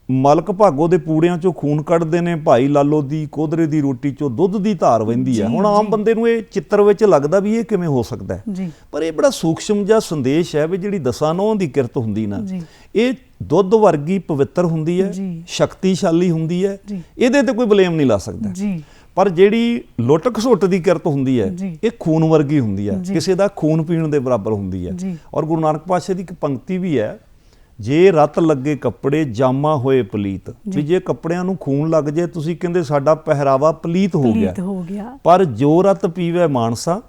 ਮਲਕ ਭਾਗੋ ਦੇ ਪੂੜਿਆਂ ਚੋਂ ਖੂਨ ਕੱਢਦੇ ਨੇ, ਭਾਈ ਲਾਲੋ ਦੀ ਕੋਧਰੇ ਦੀ ਰੋਟੀ ਚੋਂ ਦੁੱਧ ਦੀ ਧਾਰ ਵਹਿੰਦੀ ਹੈ। ਹੁਣ ਆਮ ਬੰਦੇ ਨੂੰ ਇਹ ਚਿੱਤਰ ਵਿੱਚ ਲੱਗਦਾ ਵੀ ਇਹ ਕਿਵੇਂ ਹੋ ਸਕਦਾ ਹੈ, ਪਰ ਇਹ ਬੜਾ ਸੂਖਸ਼ਮ ਜਿਹਾ ਸੰਦੇਸ਼ ਹੈ ਵੀ ਜਿਹੜੀ ਦਸਾਂ ਨਹੁੰ ਦੀ ਕਿਰਤ ਹੁੰਦੀ ਨਾ, ਇਹ ਦੁੱਧ ਵਰਗੀ ਪਵਿੱਤਰ ਹੁੰਦੀ ਹੈ, ਸ਼ਕਤੀਸ਼ਾਲੀ ਹੁੰਦੀ ਹੈ, ਇਹਦੇ ਤੇ ਕੋਈ ਬਲੇਮ ਨਹੀਂ ਲਾ ਸਕਦਾ। ਪਰ ਜਿਹੜੀ ਲੁੱਟ ਖਸੁੱਟ ਦੀ ਕਿਰਤ ਹੁੰਦੀ ਹੈ ਇਹ ਖੂਨ ਵਰਗੀ ਹੁੰਦੀ ਹੈ, ਕਿਸੇ ਦਾ ਖੂਨ ਪੀਣ ਦੇ ਬਰਾਬਰ ਹੁੰਦੀ ਹੈ। ਔਰ ਗੁਰੂ ਨਾਨਕ ਪਾਤਸ਼ਾਹ ਦੀ ਇੱਕ ਪੰਕਤੀ ਵੀ ਹੈ, ਜੇ ਰਤ ਲੱਗੇ ਕੱਪੜੇ ਜਾਮਾ ਹੋਏ ਪਲੀਤ, ਵੀ ਜੇ ਕੱਪੜਿਆਂ ਨੂੰ ਖੂਨ ਲੱਗ ਜੇ ਤੁਸੀਂ ਕਹਿੰਦੇ ਸਾਡਾ ਪਹਿਰਾਵਾ ਪਲੀਤ ਹੋ ਗਿਆ। ਪਰ ਜੋ ਰਤ ਪੀਵੇ ਮਾਨਸਾ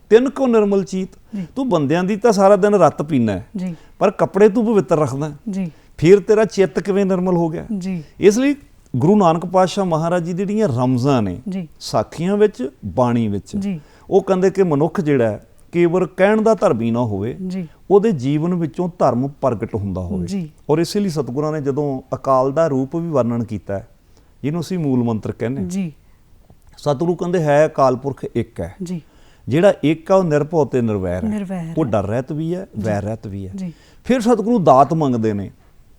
ਤਿੰਨ ਕੋ ਨਿਰਮਲ ਚੀਤ। ਤੂੰ ਬੰਦਿਆਂ ਦੀ ਤਾਂ ਸਾਰਾ ਦਿਨ ਰਤ ਪੀਣਾ ਹੈ, ਪਰ ਕੱਪੜੇ ਤੂੰ ਪਵਿੱਤਰ ਰੱਖਦਾ, ਫਿਰ ਤੇਰਾ ਚਿੱਤ ਕਿਵੇਂ ਨਿਰਮਲ ਹੋ ਗਿਆ। ਇਸ ਲਈ ਗੁਰੂ ਨਾਨਕ ਪਾਤਸ਼ਾਹ ਮਹਾਰਾਜ ਜੀ ਜਿਹੜੀਆਂ ਰਮਜ਼ਾਂ ਨੇ ਸਾਖੀਆਂ ਵਿੱਚ, ਬਾਣੀ ਵਿੱਚ, ਉਹ ਕਹਿੰਦੇ ਕਿ ਮਨੁੱਖ ਜਿਹੜਾ ਕੇਵਲ ਕਹਿਣ ਦਾ ਧਰਮੀ ਨਾ ਹੋਵੇ, ਉਹਦੇ ਜੀਵਨ ਵਿੱਚੋਂ ਧਰਮ ਪ੍ਰਗਟ ਹੁੰਦਾ ਹੋਵੇ। ਔਰ ਇਸੇ ਲਈ ਸਤਿਗੁਰਾਂ ਨੇ ਜਦੋਂ ਅਕਾਲ ਦਾ ਰੂਪ ਵੀ ਵਰਣਨ ਕੀਤਾ, ਜਿਹਨੂੰ ਅਸੀਂ ਮੂਲ ਮੰਤਰ ਕਹਿੰਦੇ, ਸਤਿਗੁਰੂ ਕਹਿੰਦੇ ਹੈ ਅਕਾਲ ਪੁਰਖ ਇੱਕ ਹੈ। ਜਿਹੜਾ ਇੱਕ ਆ ਉਹ ਨਿਰਭਉ ਤੇ ਨਿਰਵੈਰ ਹੈ, ਉਹ ਡਰ ਰਹਿਤ ਵੀ ਹੈ, ਵੈਰ ਰਹਿਤ ਵੀ ਹੈ। ਫਿਰ ਸਤਿਗੁਰੂ ਦਾਤ ਮੰਗਦੇ ਨੇ,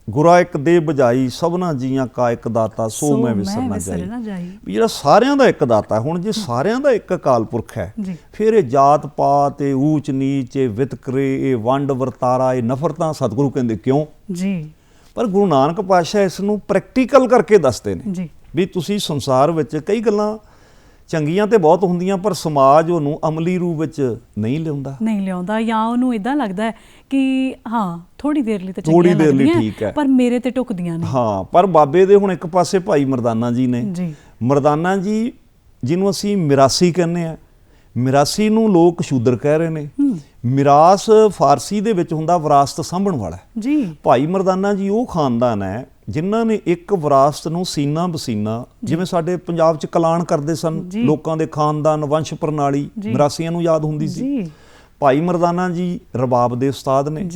ਗੁਰਾ ਇੱਕ ਦੇ ਬਜਾਈ ਸਭਨਾ ਜੀਆਂ ਕਾ ਇੱਕ ਦਾਤਾ ਸੋ ਮੈਂ ਵਿਸਰ ਨਾ ਜਾਈ। ਵੀ ਜਿਹੜਾ ਸਾਰਿਆਂ ਦਾ ਇੱਕ ਦਾਤਾ, ਹੁਣ ਜੇ ਸਾਰਿਆਂ ਦਾ ਇੱਕ ਅਕਾਲ ਪੁਰਖ ਹੈ, ਫਿਰ ਇਹ ਜਾਤ ਪਾਤ, ਇਹ ਊਚ ਨੀਚ, ਇਹ ਵਿਤਕਰੇ, ਇਹ ਵੰਡ ਵਰਤਾਰਾ, ਇਹ ਨਫ਼ਰਤਾਂ, ਸਤਿਗੁਰੂ ਕਹਿੰਦੇ ਕਿਉਂ? ਪਰ ਗੁਰੂ ਨਾਨਕ ਪਾਤਸ਼ਾਹ ਇਸ ਨੂੰ ਪ੍ਰੈਕਟੀਕਲ ਕਰਕੇ ਦੱਸਦੇ ਨੇ ਵੀ ਤੁਸੀਂ ਸੰਸਾਰ ਵਿੱਚ ਕਈ ਗੱਲਾਂ ਚੰਗੀਆਂ ਤੇ ਬਹੁਤ ਹੁੰਦੀਆਂ, ਪਰ ਸਮਾਜ ਉਹਨੂੰ ਅਮਲੀ ਰੂਪ ਵਿੱਚ ਨਹੀਂ ਲਿਆਉਂਦਾ, ਜਾਂ ਉਹਨੂੰ ਇਦਾਂ ਲੱਗਦਾ ਹੈ ਕਿ ਹਾਂ ਥੋੜੀ ਦੇਰ ਲਈ ਤਾਂ ਚੰਗੀਆਂ ਲੱਗਦੀਆਂ ਪਰ ਮੇਰੇ ਤੇ ਟੁਕਦੀਆਂ ਨੇ। ਹਾਂ, ਪਰ ਬਾਬੇ ਦੇ ਹੁਣ ਇੱਕ ਪਾਸੇ ਭਾਈ ਮਰਦਾਨਾ ਜੀ ਨੇ। ਮਰਦਾਨਾ ਜੀ ਜਿਹਨੂੰ ਅਸੀਂ ਮਿਰਾਸੀ ਕਹਿੰਦੇ ਆ, ਮਿਰਾਸੀ ਨੂੰ ਲੋਕ ਸ਼ੂਦਰ ਕਹਿ ਰਹੇ ਨੇ। ਮਿਰਾਸ ਫਾਰਸੀ ਦੇ ਵਿੱਚ ਹੁੰਦਾ ਵਿਰਾਸਤ ਸਾਂਭਣ ਵਾਲਾ। ਭਾਈ ਮਰਦਾਨਾ ਜੀ ਉਹ ਖਾਨਦਾਨ ਹੈ ਜਿਨ੍ਹਾਂ ਨੇ ਇੱਕ ਵਿਰਾਸਤ ਨੂੰ ਸੀਨਾ ਬਸੀਨਾ, ਜਿਵੇਂ ਸਾਡੇ ਪੰਜਾਬ 'ਚ ਕਲਾਣ ਕਰਦੇ ਸਨ ਲੋਕਾਂ ਦੇ ਖਾਨਦਾਨ, ਵੰਸ਼ ਪ੍ਰਣਾਲੀ ਮਿਰਾਸੀਆਂ ਨੂੰ ਯਾਦ ਹੁੰਦੀ ਸੀ। ਭਾਈ ਮਰਦਾਨਾ ਜੀ ਰਬਾਬ ਦੇ ਉਸਤਾਦ ਨੇ।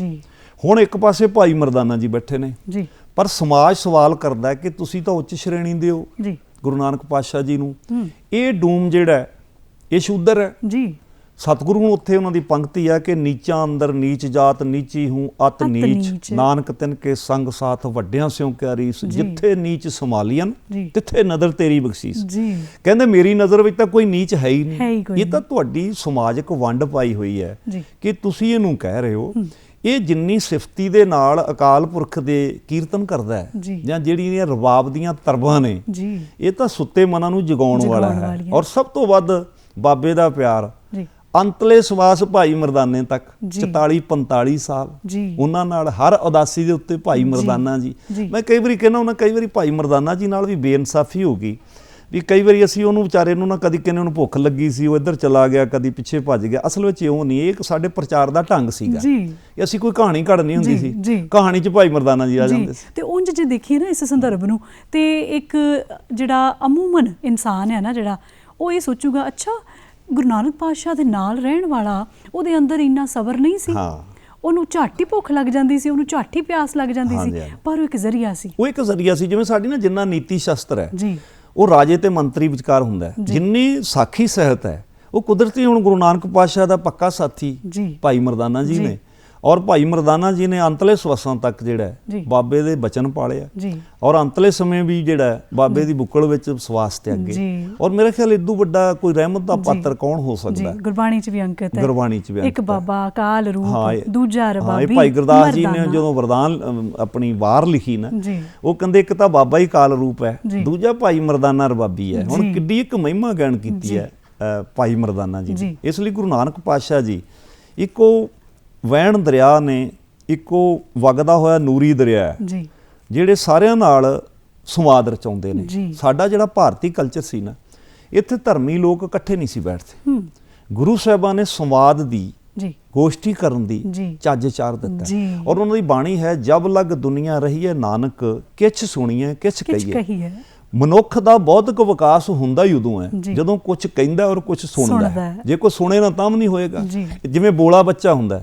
ਹੁਣ ਇੱਕ ਪਾਸੇ ਭਾਈ ਮਰਦਾਨਾ ਜੀ ਬੈਠੇ ਨੇ, ਪਰ ਸਮਾਜ ਸਵਾਲ ਕਰਦਾ ਕਿ ਤੁਸੀਂ ਤਾਂ ਉੱਚ ਸ਼੍ਰੇਣੀ ਦੇ ਹੋ ਗੁਰੂ ਨਾਨਕ ਪਾਤਸ਼ਾਹ ਜੀ ਨੂੰ, ਇਹ ਡੂਮ ਜਿਹੜਾ ਇਹ ਸ਼ੂਦਰ ਹੈ। ਸਤਿਗੁਰੂ ਨੂੰ ਉੱਥੇ ਉਹਨਾਂ ਦੀ ਪੰਕਤੀ ਹੈ ਕਿ ਨੀਚਾਂ ਅੰਦਰ ਨੀਚ ਜਾਤ, ਨੀਚੀ ਹੂੰ ਅਤ ਨੀਚ, ਨਾਨਕ ਤਿਨ ਕੇ ਸੰਗ ਸਾਥ ਵੱਡਿਆਂ ਸਿਉ ਕਿਆ ਰੀਸ, ਜਿੱਥੇ ਨੀਚ ਸਮਾਲੀਅਨ ਤਿੱਥੇ ਨਜ਼ਰ ਤੇਰੀ ਬਖਸ਼ੀਸ। ਕਹਿੰਦੇ ਮੇਰੀ ਨਜ਼ਰ ਵਿੱਚ ਤਾਂ ਕੋਈ ਨੀਚ ਹੈ ਹੀ ਨਹੀਂ, ਇਹ ਤਾਂ ਤੁਹਾਡੀ ਸਮਾਜਿਕ ਵੰਡ ਪਾਈ ਹੋਈ ਹੈ ਕਿ ਤੁਸੀਂ ਇਹਨੂੰ ਕਹਿ ਰਹੇ ਹੋ। ਇਹ ਜਿੰਨੀ ਸਿਫਤੀ ਦੇ ਨਾਲ ਅਕਾਲ ਪੁਰਖ ਦੇ ਕੀਰਤਨ ਕਰਦਾ ਹੈ, ਜਾਂ ਜਿਹੜੀਆਂ ਰਬਾਬ ਦੀਆਂ ਤਰਬਾਂ ਨੇ, ਇਹ ਤਾਂ ਸੁੱਤੇ ਮਨਾਂ ਨੂੰ ਜਗਾਉਣ ਵਾਲਾ ਹੈ। ਔਰ ਸਭ ਤੋਂ ਵੱਧ ਬਾਬੇ ਦਾ ਪਿਆਰ ਅੰਤਲੇ ਸਵਾਸ ਭਾਈ ਮਰਦਾਨੇ ਤੱਕ 44-45 ਸਾਲ ਉਹਨਾਂ ਨਾਲ ਹਰ ਉਦਾਸੀ ਦੇ ਉੱਤੇ ਭਾਈ ਮਰਦਾਨਾ ਜੀ। ਮੈਂ ਕਈ ਵਾਰੀ ਕਹਿੰਦਾ ਹੁੰਦਾ, ਕਈ ਵਾਰੀ ਭਾਈ ਮਰਦਾਨਾ ਜੀ ਨਾਲ ਵੀ ਬੇਇਨਸਾਫੀ ਹੋ ਗਈ ਵੀ ਕਈ ਵਾਰੀ ਅਸੀਂ ਉਹਨੂੰ ਵਿਚਾਰੇ ਨੂੰ ਨਾ, ਕਦੀ ਕਹਿੰਦੇ ਉਹਨੂੰ ਭੁੱਖ ਲੱਗੀ ਸੀ ਉਹ ਇੱਧਰ ਚਲਾ ਗਿਆ, ਕਦੀ ਪਿੱਛੇ ਭੱਜ ਗਿਆ। ਅਸਲ ਵਿੱਚ ਇਉਂ ਨਹੀਂ, ਇਹ ਸਾਡੇ ਪ੍ਰਚਾਰ ਦਾ ਢੰਗ ਸੀਗਾ। ਅਸੀਂ ਕੋਈ ਕਹਾਣੀ ਘੜਨੀ ਹੁੰਦੀ ਸੀ, ਕਹਾਣੀ 'ਚ ਭਾਈ ਮਰਦਾਨਾ ਜੀ ਆ ਜਾਂਦੇ ਸੀ। ਤੇ ਉਂਝ ਜੇ ਦੇਖੀਏ ਨਾ ਇਸ ਸੰਦਰਭ ਨੂੰ, ਤੇ ਇੱਕ ਜਿਹੜਾ ਅਮੂਮਨ ਇਨਸਾਨ ਹੈ ਨਾ, ਜਿਹੜਾ ਉਹ ਇਹ ਸੋਚੂਗਾ ਅੱਛਾ ਗੁਰੂ ਨਾਨਕ ਪਾਤਸ਼ਾਹ ਦੇ ਨਾਲ ਰਹਿਣ ਵਾਲਾ, ਉਹਦੇ ਅੰਦਰ ਇੰਨਾ ਸਬਰ ਨਹੀਂ ਸੀ, ਉਹਨੂੰ ਝੱਟ ਹੀ ਭੁੱਖ ਲੱਗ ਜਾਂਦੀ ਸੀ, ਉਹਨੂੰ ਝੱਟ ਹੀ ਪਿਆਸ ਲੱਗ ਜਾਂਦੀ ਸੀ, ਪਰ ਉਹ ਇੱਕ ਜ਼ਰੀਆ ਸੀ। ਉਹ ਇੱਕ ਜ਼ਰੀਆ ਸੀ। ਜਿਵੇਂ ਸਾਡੀ ਨਾ ਜਿੰਨਾ ਨੀਤੀ ਸ਼ਾਸਤਰ ਹੈ ਉਹ ਰਾਜੇ ਤੇ ਮੰਤਰੀ ਵਿਚਕਾਰ ਹੁੰਦਾ ਹੈ, ਜਿੰਨੀ ਸਾਖੀ ਸਾਹਿਤ ਹੈ ਉਹ ਕੁਦਰਤੀ ਹੁਣ ਗੁਰੂ ਨਾਨਕ ਪਾਤਸ਼ਾਹ ਦਾ ਪੱਕਾ ਸਾਥੀ ਭਾਈ ਮਰਦਾਨਾ ਜੀ ਨੇ। ਔਰ ਭਾਈ ਮਰਦਾਨਾ ਜੀ ਨੇ ਅੰਤਲੇ ਸਵਸਾਂ ਤੱਕ ਜਿਹੜਾ ਬਾਬੇ ਦੇ ਬਚਨ ਪਾਲਿਆ, ਔਰ ਅੰਤਲੇ ਸਮੇਂ ਵੀ ਜਿਹੜਾ ਬਾਬੇ ਦੀ ਬੁੱਕਲ ਵਿੱਚ ਸਵਾਸ ਤੇ ਅੱਗੇ। ਔਰ ਮੇਰੇ ਖਿਆਲ ਇਦੋਂ ਵੱਡਾ ਕੋਈ ਰਹਿਮਤ ਦਾ ਪਾਤਰ ਕੌਣ ਹੋ ਸਕਦਾ? ਗੁਰਬਾਣੀ 'ਚ ਵੀ ਅੰਕਿਤ ਹੈ, ਗੁਰਬਾਣੀ 'ਚ ਵੀ ਇੱਕ ਬਾਬਾ ਅਕਾਲ ਰੂਪ, ਦੂਜਾ ਰਬਾਬੀ। ਭਾਈ ਗੁਰਦਾਸ ਜੀ ਨੇ ਜਦੋਂ ਵਰਦਾਨ ਆਪਣੀ ਵਾਰ ਲਿਖੀ ਨਾ, ਉਹ ਕਹਿੰਦੇ ਇੱਕ ਤਾਂ ਬਾਬਾ ਹੀ ਅਕਾਲ ਰੂਪ ਹੈ, ਦੂਜਾ ਭਾਈ ਮਰਦਾਨਾ ਰਬਾਬੀ ਹੈ। ਹੁਣ ਕਿੱਡੀ ਇੱਕ ਮਹਿਮਾ ਗਿਆਨ ਕੀਤੀ ਹੈ ਭਾਈ ਮਰਦਾਨਾ ਜੀ। ਇਸ ਲਈ ਗੁਰੂ ਨਾਨਕ ਪਾਤਸ਼ਾਹ ਜੀ ਇੱਕੋ ਵਹਿਣ ਦਰਿਆ ਨੇ, ਇੱਕੋ ਵਗਦਾ ਹੋਇਆ ਨੂਰੀ ਦਰਿਆ ਹੈ, ਜਿਹੜੇ ਸਾਰਿਆਂ ਨਾਲ ਸੰਵਾਦ ਰਚਾਉਂਦੇ ਨੇ। ਸਾਡਾ ਜਿਹੜਾ ਭਾਰਤੀ ਕਲਚਰ ਸੀ ਨਾ, ਇੱਥੇ ਧਰਮੀ ਲੋਕ ਇਕੱਠੇ ਨਹੀਂ ਸੀ ਬੈਠਦੇ। ਗੁਰੂ ਸਾਹਿਬਾਂ ਨੇ ਸੰਵਾਦ ਦੀ, ਗੋਸ਼ਟੀ ਕਰਨ ਦੀ ਚੱਜ ਚਾਰ ਦਿੱਤਾ। ਔਰ ਉਹਨਾਂ ਦੀ ਬਾਣੀ ਹੈ, ਜਬ ਲਗ ਦੁਨੀਆ ਰਹੀ ਹੈ ਨਾਨਕ, ਕਿਛ ਸੁਣੀਏ ਕਿਛ ਕਹੀਏ। ਮਨੁੱਖ ਦਾ ਬੌਧਿਕ ਵਿਕਾਸ ਹੁੰਦਾ ਹੀ ਉਦੋਂ ਹੈ ਜਦੋਂ ਕੁਝ ਕਹਿੰਦਾ ਔਰ ਕੁਝ ਸੁਣਦਾ ਹੈ। ਜੇ ਕੋਈ ਸੁਣੇ ਨਾ ਤਾਂ ਵੀ ਨਹੀਂ ਹੋਏਗਾ। ਜਿਵੇਂ ਬੋਲਾ ਬੱਚਾ ਹੁੰਦਾ,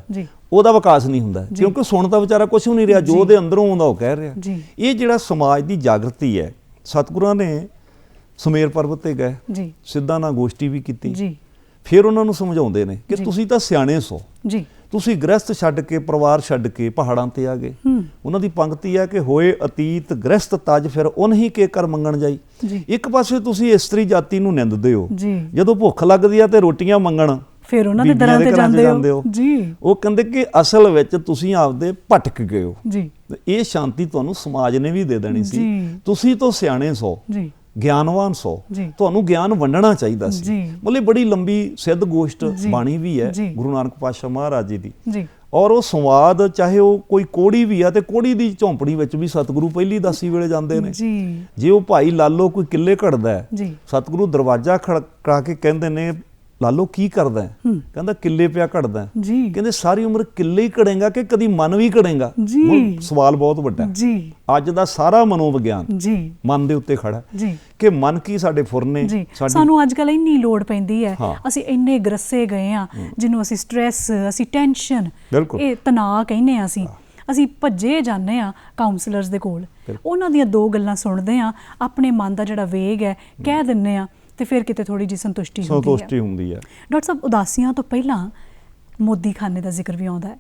ਉਹਦਾ ਵਿਕਾਸ ਨਹੀਂ ਹੁੰਦਾ, ਕਿਉਂਕਿ ਸੁਣਦਾ ਵਿਚਾਰਾ ਕੁਝ ਵੀ ਨਹੀਂ ਰਿਹਾ, ਜੋ ਉਹਦੇ ਅੰਦਰੋਂ ਆਉਂਦਾ ਉਹ ਕਹਿ ਰਿਹਾ। ਇਹ ਜਿਹੜਾ ਸਮਾਜ ਦੀ ਜਾਗਰਤੀ ਹੈ, ਸਤਿਗੁਰਾਂ ਨੇ ਸੁਮੇਰ ਪਰਬਤ ਤੇ ਗਏ, ਸਿੱਧਾ ਨਾਲ ਗੋਸ਼ਟੀ ਵੀ ਕੀਤੀ। ਫਿਰ ਉਹਨਾਂ ਨੂੰ ਸਮਝਾਉਂਦੇ ਨੇ ਕਿ ਤੁਸੀਂ ਤਾਂ ਸਿਆਣੇ ਸੋ, ਤੁਸੀਂ ਗ੍ਰਸਥ ਛੱਡ ਕੇ, ਪਰਿਵਾਰ ਛੱਡ ਕੇ ਪਹਾੜਾਂ ਤੇ ਆ ਗਏ। ਉਹਨਾਂ ਦੀ ਪੰਕਤੀ ਹੈ ਕਿ ਹੋਏ ਅਤੀਤ ਗ੍ਰਸਥ ਤਜ, ਫਿਰ ਉਨਹੀ ਕੇ ਕਰ ਮੰਗਣ ਜਾਈ। ਇੱਕ ਪਾਸੇ ਤੁਸੀਂ ਇਸਤਰੀ ਜਾਤੀ ਨੂੰ ਨਿੰਦਦੇ ਹੋ, ਜਦੋਂ ਭੁੱਖ ਲੱਗਦੀ ਆ ਤੇ ਰੋਟੀਆਂ ਮੰਗਣ ਫਿਰ ਉਹਨਾਂ ਦੇ ਦਰਾਂ ਤੇ ਜਾਂਦੇ ਹੋ। ਉਹ ਕਹਿੰਦੇ ਕਿ ਅਸਲ ਵਿੱਚ ਤੁਸੀਂ ਆਪਦੇ ਭਟਕ ਗਏ ਹੋ। ਇਹ ਸ਼ਾਂਤੀ ਤੁਹਾਨੂੰ ਸਮਾਜ ਨੇ ਵੀ ਦੇ ਦੇਣੀ ਸੀ। ਤੁਸੀਂ ਤੋਂ ਸਿਆਣੇ ਸੋ, ਗਿਆਨਵਾਨ 100। ਤੁਹਾਨੂੰ ਗਿਆਨ ਵੰਡਣਾ ਚਾਹੀਦਾ ਸੀ। ਮਤਲਬ ਬੜੀ ਲੰਬੀ ਸਿੱਧ ਗੋਸ਼ਟ ਬਾਣੀ ਵੀ ਹੈ ਗੁਰੂ ਨਾਨਕ ਪਾਤਸ਼ਾਹ ਮਹਾਰਾਜ ਜੀ ਦੀ। ਔਰ ਉਹ ਸੰਵਾਦ ਚਾਹੇ ਉਹ ਕੋਈ ਕੋੜੀ ਵੀ ਆ ਤੇ ਕੋੜੀ ਦੀ ਝੌਂਪੜੀ ਵਿੱਚ ਵੀ ਸਤਿਗੁਰੂ ਪਹਿਲੀ ਦਾਸੀ ਵੇਲੇ ਜਾਂਦੇ ਨੇ। ਜੇ ਉਹ ਭਾਈ ਲਾਲੋ ਕੋਈ ਕਿੱਲੇ ਘੜਦਾ ਹੈ, ਸਤਿਗੁਰੂ ਦਰਵਾਜ਼ਾ ਖੜਕਾ ਕੇ ਕਹਿੰਦੇ ਨੇ ਲਾਲੋ ਕੀ ਕਰਦਾ? ਕਹਿੰਦਾ ਕਿੱਲੇ ਪਿਆ ਘੜਦਾ। ਕਹਿੰਦੇ ਸਾਰੀ ਉਮਰ ਕਿੱਲੇ ਹੀ ਘੜੇਗਾ ਕਿ ਕਦੀ ਮਨ ਵੀ ਘੜੇਗਾ? ਸਵਾਲ ਬਹੁਤ ਵੱਡਾ। ਅੱਜ ਦਾ ਸਾਰਾ ਮਨੋਵਿਗਿਆਨ ਮਨ ਦੇ ਉੱਤੇ ਖੜਾ ਕਿ ਮਨ ਕੀ ਸਾਡੇ ਫੁਰਨੇ। ਸਾਨੂੰ ਅੱਜ ਕੱਲ ਇੰਨੀ ਲੋੜ ਪੈਂਦੀ ਹੈ, ਅਸੀਂ ਇੰਨੇ ਗਰਸੇ ਗਏ ਆ ਜਿਹਨੂੰ ਅਸੀਂ ਸਟ੍ਰੈਸ, ਅਸੀਂ ਟੈਨਸ਼ਨ, ਇਹ ਤਣਾਅ ਕਹਿੰਦੇ ਆ। ਅਸੀਂ ਭੱਜੇ ਜਾਂਦੇ ਆ ਕਾਉਂਸਲਰਸ ਦੇ ਕੋਲ, ਉਹਨਾਂ ਦੀਆਂ 2 ਗੱਲਾਂ ਸੁਣਦੇ ਆ, ਆਪਣੇ ਮਨ ਦਾ ਜਿਹੜਾ ਵੇਗ ਹੈ ਕਹਿ ਦਿੰਦੇ ਆ ਤੇ ਫਿਰ ਕਿਤੇ ਥੋੜੀ ਜਿਹੀ ਸੰਤੁਸ਼ਟੀ ਹੁੰਦੀ ਹੈ। ਡਾਕਟਰ ਸਾਹਿਬ, ਉਦਾਸੀਆਂ ਤੋਂ ਪਹਿਲਾਂ ਮੋਦੀ ਖਾਨੇ ਦਾ ਜ਼ਿਕਰ ਵੀ ਆਉਂਦਾ ਹੈ।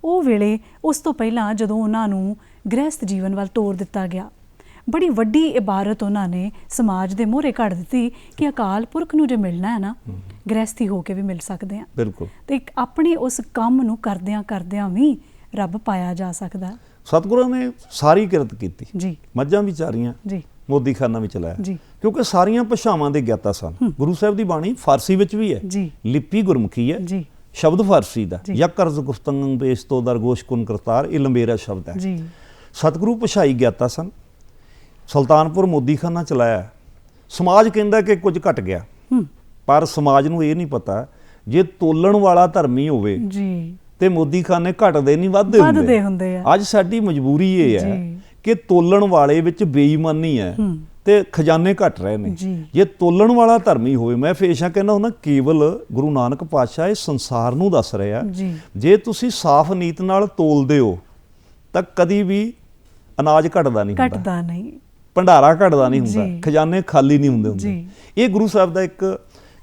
ਉਹ ਵੇਲੇ, ਉਸ ਤੋਂ ਪਹਿਲਾਂ ਜਦੋਂ ਉਹਨਾਂ ਨੂੰ ਗ੍ਰਹਿਸਥ ਜੀਵਨ ਵੱਲ ਤੋਰ ਦਿੱਤਾ ਗਿਆ, ਬੜੀ ਵੱਡੀ ਇਬਾਰਤ ਉਹਨਾਂ ਨੇ ਸਮਾਜ ਦੇ ਮੂਹਰੇ ਕੱਢ ਦਿੱਤੀ ਕਿ ਅਕਾਲ ਪੁਰਖ ਨੂੰ ਜੇ ਮਿਲਣਾ ਹੈ ਨਾ, ਗ੍ਰਹਿਸਥੀ ਹੋ ਕੇ ਵੀ ਮਿਲ ਸਕਦੇ ਆ। ਬਿਲਕੁਲ। ਤੇ ਆਪਣੇ ਉਸ ਕੰਮ ਨੂੰ ਕਰਦਿਆਂ ਵੀ ਰੱਬ ਪਾਇਆ ਜਾ ਸਕਦਾ। ਸਤਿਗੁਰਾਂ ਨੇ ਸਾਰੀ ਕਿਰਤ ਕੀਤੀ, ਮੱਝਾਂ ਵੀ ਚਾਰੀਆਂ, ਮੋਦੀ ਖਾਨਾ ਵੀ ਚਲਾਇਆ, ਕਿਉਂਕਿ ਸਾਰੀਆਂ ਭਾਸ਼ਾਵਾਂ ਦੇ ਗਿਆਤਾ ਸਨ। ਗੁਰੂ ਸਾਹਿਬ ਦੀ ਬਾਣੀ ਫਾਰਸੀ ਵਿੱਚ ਵੀ ਹੈ, ਲਿਪੀ ਗੁਰਮੁਖੀ ਹੈ, ਸ਼ਬਦ ਫਾਰਸੀ ਦਾ। ਯਕਰਜ਼ ਗੁਫਤੰਗ ਬੇਸਤੋ ਦਰਗੋਸ਼ ਕੁਨ ਕਰਤਾਰ, ਇਹ ਲੰਬੇਰਾ ਸ਼ਬਦ ਹੈ। ਸਤਿਗੁਰੂ ਭਾਸ਼ਾਈ ਗਿਆਤਾ ਸਨ। ਸੁਲਤਾਨਪੁਰ ਮੋਦੀ ਖਾਨਾ ਚਲਾਇਆ। ਸਮਾਜ ਕਹਿੰਦਾ ਕਿ ਕੁਝ ਘਟ ਗਿਆ, ਪਰ ਸਮਾਜ ਨੂੰ ਇਹ ਨਹੀਂ ਪਤਾ ਜੇ ਤੋਲਣ ਵਾਲਾ ਧਰਮੀ ਹੋਵੇ ਤੇ ਮੋਦੀ ਖਾਨੇ ਘਟਦੇ ਨਹੀਂ, ਵੱਧਦੇ ਹੁੰਦੇ ਆ। ਅੱਜ ਸਾਡੀ ਮਜਬੂਰੀ ਇਹ ਹੈ ਕਿ ਤੋਲਣ ਵਾਲੇ ਵਿੱਚ ਬੇਈਮਾਨੀ ਹੈ ਤੇ ਖਜ਼ਾਨੇ ਘਟ ਰਹੇ ਨੇ। ਜੇ ਤੋਲਣ ਵਾਲਾ ਧਰਮੀ ਹੋਵੇ, ਮੈਂ ਹਮੇਸ਼ਾ ਕਹਿੰਦਾ ਹੁੰਦਾ, ਕੇਵਲ ਗੁਰੂ ਨਾਨਕ ਪਾਤਸ਼ਾਹ ਇਸ ਸੰਸਾਰ ਨੂੰ ਦੱਸ ਰਿਹਾ, ਜੇ ਤੁਸੀਂ ਸਾਫ਼ ਨੀਤ ਨਾਲ ਤੋਲਦੇ ਹੋ ਤਾਂ ਕਦੀ ਵੀ ਅਨਾਜ ਘਟਦਾ ਨਹੀਂ, ਭੰਡਾਰਾ ਘਟਦਾ ਨਹੀਂ ਹੁੰਦਾ, ਖਜ਼ਾਨੇ ਖਾਲੀ ਨਹੀਂ ਹੁੰਦੇ। ਇਹ ਗੁਰੂ ਸਾਹਿਬ ਦਾ ਇੱਕ,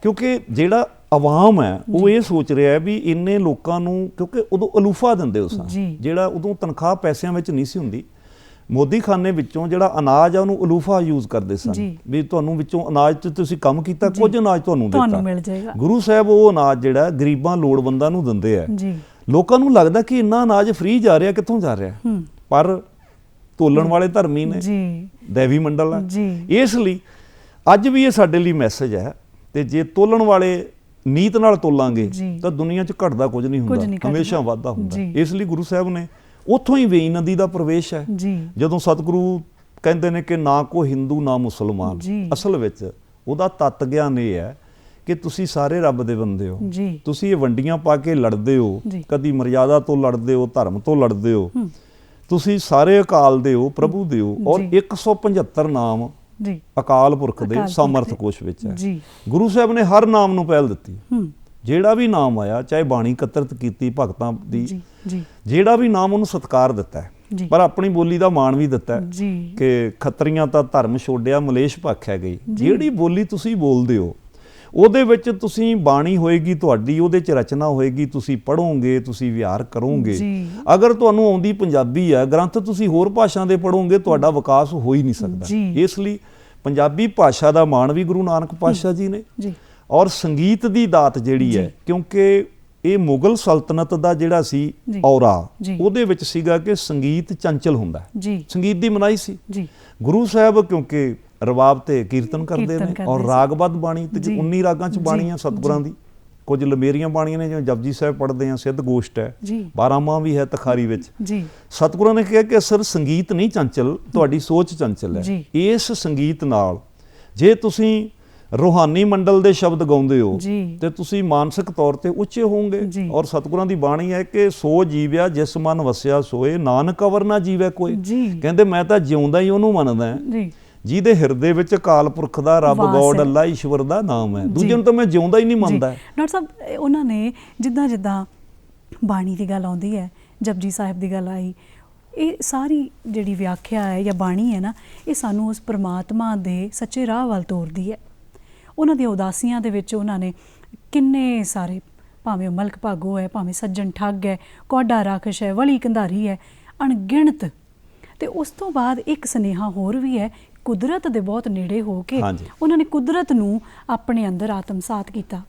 ਕਿਉਂਕਿ ਜਿਹੜਾ ਆਵਾਮ ਹੈ ਉਹ ਇਹ ਸੋਚ ਰਿਹਾ ਵੀ ਇੰਨੇ ਲੋਕਾਂ ਨੂੰ, ਕਿਉਂਕਿ ਉਦੋਂ ਅਲੂਫਾ ਦਿੰਦੇ ਹੋ ਸਨ, ਜਿਹੜਾ ਉਦੋਂ ਤਨਖਾਹ ਪੈਸਿਆਂ ਵਿੱਚ ਨਹੀਂ ਸੀ ਹੁੰਦੀ। ਮੋਦੀ ਖਾਨੇ ਵਿੱਚੋਂ ਜਿਹੜਾ ਅਨਾਜ ਆ ਉਹਨੂੰ ਅਲੂਫਾ ਯੂਜ਼ ਕਰਦੇ ਸਨ, ਵੀ ਤੁਹਾਨੂੰ ਵਿੱਚੋਂ ਅਨਾਜ 'ਚ ਤੁਸੀਂ ਕੰਮ ਕੀਤਾ, ਕੁਝ ਅਨਾਜ ਤੁਹਾਨੂੰ ਦਿੱਤਾ। ਗੁਰੂ ਸਾਹਿਬ ਉਹ ਅਨਾਜ ਜਿਹੜਾ ਗਰੀਬਾਂ ਲੋੜਵੰਦਾਂ ਨੂੰ ਦਿੰਦੇ ਆ। ਲੋਕਾਂ ਨੂੰ ਲੱਗਦਾ ਕਿ ਇੰਨਾ ਅਨਾਜ ਫ੍ਰੀ ਜਾ ਰਿਹਾ, ਕਿੱਥੋਂ ਜਾ ਰਿਹਾ? ਪਰ ਤੋਲਣ ਵਾਲੇ ਧਰਮੀ ਨੇ, ਦੇਵੀ ਮੰਡਲ ਹੈ। ਇਸ ਲਈ ਅੱਜ ਵੀ ਇਹ ਸਾਡੇ ਲਈ ਮੈਸੇਜ ਹੈ, ਤੇ ਜੇ ਤੋਲਣ ਵਾਲੇ ਨੀਤ ਨਾਲ ਤੋਲਾਂਗੇ ਤਾਂ ਦੁਨੀਆ 'ਚ ਘਟਦਾ ਕੁਝ ਨਹੀਂ ਹੁੰਦਾ, ਹਮੇਸ਼ਾ ਵਾਧਾ ਹੁੰਦਾ। ਇਸ ਲਈ ਗੁਰੂ ਸਾਹਿਬ ਨੇ ਉੱਥੋਂ ਹੀ ਵੇਈ ਨਦੀ ਦਾ ਪ੍ਰਵੇਸ਼ ਹੈ। ਜਦੋਂ ਸਤਿਗੁਰੂ ਕਹਿੰਦੇ ਨੇ ਕਿ ਨਾ ਕੋ ਹਿੰਦੂ ਨਾ ਮੁਸਲਮਾਨ, ਅਸਲ ਵਿੱਚ ਉਹਦਾ ਤੱਤ ਗਿਆਨ ਇਹ ਹੈ ਕਿ ਤੁਸੀਂ ਸਾਰੇ ਰੱਬ ਦੇ ਬੰਦੇ ਹੋ। ਤੁਸੀਂ ਇਹ ਵੰਡੀਆਂ ਪਾ ਕੇ ਲੜਦੇ ਹੋ, ਕਦੀ ਮਰਿਆਦਾ ਤੋਂ ਲੜਦੇ ਹੋ, ਧਰਮ ਤੋਂ ਲੜਦੇ ਹੋ, ਤੁਸੀਂ ਸਾਰੇ ਅਕਾਲ ਦੇ ਹੋ, ਪ੍ਰਭੂ ਦੇ ਹੋ। ਔਰ 175 ਨਾਮ ਅਕਾਲ ਪੁਰਖ ਦੇ ਸਮਰਥ ਕੋਸ਼ ਵਿੱਚ ਹੈ। ਗੁਰੂ ਸਾਹਿਬ ਨੇ ਹਰ ਨਾਮ ਨੂੰ ਪਹਿਲ ਦਿੱਤੀ। ਜਿਹੜਾ ਵੀ ਨਾਮ ਆਇਆ, ਚਾਹੇ ਬਾਣੀ ਇਕੱਤਰਤ ਕੀਤੀ ਭਗਤਾਂ ਦੀ, ਜਿਹੜਾ ਵੀ ਨਾਮ ਉਹਨੂੰ ਸਤਿਕਾਰ ਦਿੱਤਾ ਹੈ, ਪਰ ਆਪਣੀ ਬੋਲੀ ਦਾ ਮਾਣ ਵੀ ਦਿੱਤਾ ਹੈ ਕਿ ਖੱਤਰੀਆਂ ਤਾਂ ਧਰਮ ਛੋੜਿਆ, ਮਲੇਸ਼ ਭਾਖਿਆ ਗਈ। ਜਿਹੜੀ ਬੋਲੀ ਤੁਸੀਂ ਬੋਲਦੇ ਹੋ ਉਹਦੇ ਵਿੱਚ ਤੁਸੀਂ ਬਾਣੀ ਹੋਏਗੀ ਤੁਹਾਡੀ, ਉਹਦੇ 'ਚ ਰਚਨਾ ਹੋਏਗੀ, ਤੁਸੀਂ ਪੜ੍ਹੋਗੇ, ਤੁਸੀਂ ਵਿਹਾਰ ਕਰੋਗੇ। ਅਗਰ ਤੁਹਾਨੂੰ ਆਉਂਦੀ ਪੰਜਾਬੀ ਹੈ, ਗ੍ਰੰਥ ਤੁਸੀਂ ਹੋਰ ਭਾਸ਼ਾ ਦੇ ਪੜ੍ਹੋਗੇ, ਤੁਹਾਡਾ ਵਿਕਾਸ ਹੋ ਹੀ ਨਹੀਂ ਸਕਦਾ। ਇਸ ਲਈ ਪੰਜਾਬੀ ਭਾਸ਼ਾ ਦਾ ਮਾਣ ਵੀ ਗੁਰੂ ਨਾਨਕ ਪਾਤਸ਼ਾਹ ਜੀ ਨੇ। ਔਰ ਸੰਗੀਤ ਦੀ ਦਾਤ ਜਿਹੜੀ ਹੈ, ਕਿਉਂਕਿ ਇਹ ਮੁਗਲ ਸਲਤਨਤ ਦਾ ਜਿਹੜਾ ਸੀ ਔਰਾ, ਉਹਦੇ ਵਿੱਚ ਸੀਗਾ ਕਿ ਸੰਗੀਤ ਚੰਚਲ ਹੁੰਦਾ, ਸੰਗੀਤ ਦੀ ਮਨਾਹੀ ਸੀ। ਗੁਰੂ ਸਾਹਿਬ ਕਿਉਂਕਿ ਰਬਾਬ ਤੇ ਕੀਰਤਨ ਕਰਦੇ ਨੇ, ਔਰ ਰਾਗਬੱਧ ਬਾਣੀ ਤੇ 19 ਰਾਗਾਂ 'ਚ ਬਾਣੀਆਂ ਸਤਿਗੁਰਾਂ ਦੀ, ਕੁਝ ਲੰਬੇਰੀਆਂ ਬਾਣੀਆਂ ਨੇ, ਜਿਵੇਂ ਜਪਜੀ ਸਾਹਿਬ ਪੜ੍ਹਦੇ ਆ, ਸਿੱਧ ਗੋਸ਼ਟ ਹੈ, 12ਵਾਂ ਵੀ ਹੈ ਤਖਾਰੀ ਵਿੱਚ। ਸਤਿਗੁਰਾਂ ਨੇ ਕਿਹਾ ਕਿ ਅਸਰ ਸੰਗੀਤ ਨਹੀਂ ਚੰਚਲ, ਤੁਹਾਡੀ ਸੋਚ ਚੰਚਲ ਹੈ। ਇਸ ਸੰਗੀਤ ਨਾਲ ਜੇ ਤੁਸੀਂ ਰੂਹਾਨੀ ਮੰਡਲ ਦੇ ਸ਼ਬਦ ਗਾਉਂਦੇ ਹੋ ਤੇ ਤੁਸੀਂ ਮਾਨਸਿਕ ਤੌਰ ਤੇ ਉੱਚੇ ਹੋਵੋਗੇ। ਔਰ ਸਤਿਗੁਰਾਂ ਦੀ ਬਾਣੀ ਹੈ ਕਿ ਸੋ ਜੀਵਿਆ ਜਿਸ ਮਨ ਵਸਿਆ ਸੋਏ, ਨਾਨਕ ਅਵਰ ਨਾ ਜੀਵੈ ਕੋਈ। ਕਹਿੰਦੇ ਮੈਂ ਤਾਂ ਜਿਉਂਦਾ ਹੀ ਉਹਨੂੰ ਮੰਨਦਾ ਜਿਹਦੇ ਹਿਰਦੇ ਵਿੱਚ ਅਕਾਲ ਪੁਰਖ ਦਾ, ਰੱਬ ਗੋਡ ਅੱਲਾ ਈਸ਼ਵਰ ਦਾ ਨਾਮ ਹੈ। ਦੂਜੇ ਨੂੰ ਤਾਂ ਮੈਂ ਜਿਉਂਦਾ ਹੀ ਨਹੀਂ ਮੰਨਦਾ। ਡਾਕਟਰ ਸਾਹਿਬ, ਉਹਨਾਂ ਨੇ ਜਿੱਦਾਂ ਬਾਣੀ ਦੀ ਗੱਲ ਆਉਂਦੀ ਹੈ, ਜਪਜੀ ਸਾਹਿਬ ਦੀ ਗੱਲ ਆਈ, ਇਹ ਸਾਰੀ ਜਿਹੜੀ ਵਿਆਖਿਆ ਹੈ ਜਾਂ ਬਾਣੀ ਹੈ ਨਾ, ਇਹ ਸਾਨੂੰ ਉਸ ਪਰਮਾਤਮਾ ਦੇ ਸੱਚੇ ਰਾਹ ਵੱਲ ਤੋਰਦੀ ਹੈ। ਉਹਨਾਂ ਦੀਆਂ ਉਦਾਸੀਆਂ ਦੇ ਵਿੱਚ ਉਹਨਾਂ ਨੇ ਕਿੰਨੇ ਸਾਰੇ, ਭਾਵੇਂ ਉਹ ਮਲਕ ਭਾਗੋ ਹੈ, ਭਾਵੇਂ ਸੱਜਣ ਠੱਗ ਹੈ, ਕੌਡਾ ਰਾਖਸ਼ ਹੈ, ਵਲੀ ਕੰਧਾਰੀ ਹੈ, ਅਣਗਿਣਤ। ਤੇ ਉਸ ਤੋਂ ਬਾਅਦ ਇੱਕ ਸੁਨੇਹਾ ਹੋਰ ਵੀ ਹੈ, ਕੁਦਰਤ ਦੇ ਬਹੁਤ ਨੇੜੇ ਹੋ ਕੇ ਉਹਨਾਂ ਨੇ ਕੁਦਰਤ ਨੂੰ ਆਪਣੇ ਅੰਦਰ ਆਤਮਸਾਤ ਕੀਤਾ।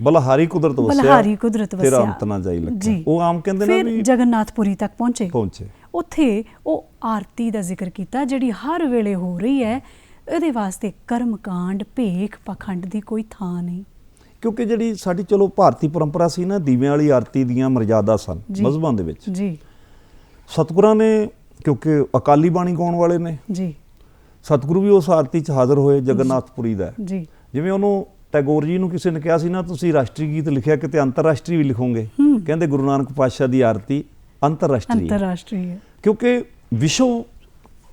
ਬਲਹਾਰੀ ਕੁਦਰਤ ਵਸਿਆ, ਤੇਰਾ ਅੰਤ ਨਾ ਜਾਈ ਲੱਗਾ। ਉਹ ਆਮ ਕਹਿੰਦੇ ਨੇ ਵੀ ਜਗਨਨਾਥਪੁਰੀ ਤੱਕ ਪਹੁੰਚੇ। ਉੱਥੇ ਉਹ ਆਰਤੀ ਦਾ ਜ਼ਿਕਰ ਕੀਤਾ ਜਿਹੜੀ ਹਰ ਵੇਲੇ ਹੋ ਰਹੀ ਹੈ, ਇਹਦੇ ਵਾਸਤੇ ਕਰਮਕਾਂਡ, ਭੇਖ, ਪਾਖੰਡ ਦੀ ਕੋਈ ਥਾਂ ਨਹੀਂ। ਕਿਉਂਕਿ ਜਿਹੜੀ ਸਾਡੀ ਚਲੋ ਭਾਰਤੀ ਪਰੰਪਰਾ ਸੀ ਨਾ, ਦੀਵਿਆਂ ਵਾਲੀ ਆਰਤੀ ਦੀਆਂ ਮਰਜ਼ਾਦਾ ਸਨ ਮਜ਼ਹਬਾਂ ਦੇ ਵਿੱਚ ਜੀ। ਸਤਿਗੁਰਾਂ ਨੇ, ਕਿਉਂਕਿ ਅਕਾਲੀ ਬਾਣੀ ਗਾਉਣ ਵਾਲੇ ਨੇ ਜੀ, ਸਤਿਗੁਰੂ ਵੀ ਉਸ ਆਰਤੀ 'ਚ ਹਾਜ਼ਰ ਹੋਏ ਜਗਨਨਾਥਪੁਰੀ ਦਾ। ਜੀ। ਜਿਵੇਂ ਉਹਨੂੰ ਟੈਗੋਰ ਜੀ ਨੂੰ ਕਿਸੇ ਨੇ ਕਿਹਾ ਸੀ ਨਾ, ਤੁਸੀਂ ਰਾਸ਼ਟਰੀ ਗੀਤ ਲਿਖਿਆ, ਕਿਤੇ ਅੰਤਰਰਾਸ਼ਟਰੀ ਵੀ ਲਿਖੋਗੇ। ਕਹਿੰਦੇ ਗੁਰੂ ਨਾਨਕ ਪਾਤਸ਼ਾਹ ਦੀ ਆਰਤੀ ਅੰਤਰਰਾਸ਼ਟਰੀ ਹੈ, ਕਿਉਂਕਿ ਵਿਸ਼ਵ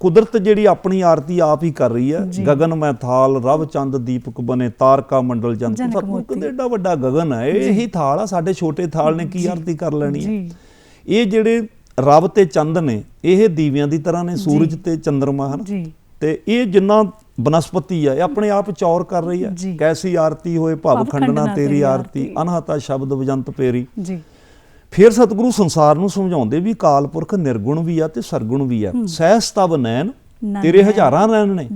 ਕੁਦਰਤ ਜਿਹੜੀ ਆਪਣੀ ਆਰਤੀ ਆਪ ਹੀ ਕਰ ਰਹੀ ਹੈ। ਗਗਨ ਮੈਂ ਥਾਲ ਰਵ ਚੰਦ ਦੀਪਕ ਬਨੇ ਤਾਰਕਾ ਮੰਡਲ ਜਨ। ਸਤਿਗੁਰੂ ਕਹਿੰਦੇ ਏਡਾ ਵੱਡਾ ਗਗਨ ਹੈ, ਇਹੀ ਥਾਲ ਆ, ਸਾਡੇ ਛੋਟੇ ਥਾਲ ਨੇ ਕੀ ਆਰਤੀ ਕਰ ਲੈਣੀ ਹੈ। ਇਹ ਜਿਹੜੇ ਰਬ ਤੇ ਚੰਦ ਨੇ, ਇਹ ਦੀਵਿਆਂ ਦੀ ਤਰ੍ਹਾਂ ਨੇ, ਸੂਰਜ ਤੇ ਚੰਦਰਮਾ ਹਨ। ਤੇ ਇਹ ਜਿੰਨਾ ਬਨਸਪਤੀ ਹੈ, ਇਹ ਆਪਣੇ ਆਪ ਚੌਰ ਕਰ ਰਹੀ ਹੈ। ਕੈਸੀ ਆਰਤੀ ਹੋਏ ਭਵ ਖੰਡਨਾ ਤੇਰੀ ਆਰਤੀ, ਅਨਹਤਾ ਸ਼ਬਦ ਵਜੰਤ ਪੇਰੀ। ਫਿਰ ਸਤਿਗੁਰੂ ਸੰਸਾਰ ਨੂੰ ਸਮਝਾਉਂਦੇ ਵੀ ਕਾਲ ਪੁਰਖ ਨਿਰਗੁਣ ਵੀ ਆ ਤੇ ਸਰਗੁਣ ਵੀ ਆ। ਸਹਿਸ ਤਵ ਨੈਣ ਤੇਰੇ ਹਜ਼ਾਰਾਂ ਨੈਣ ਨੇ,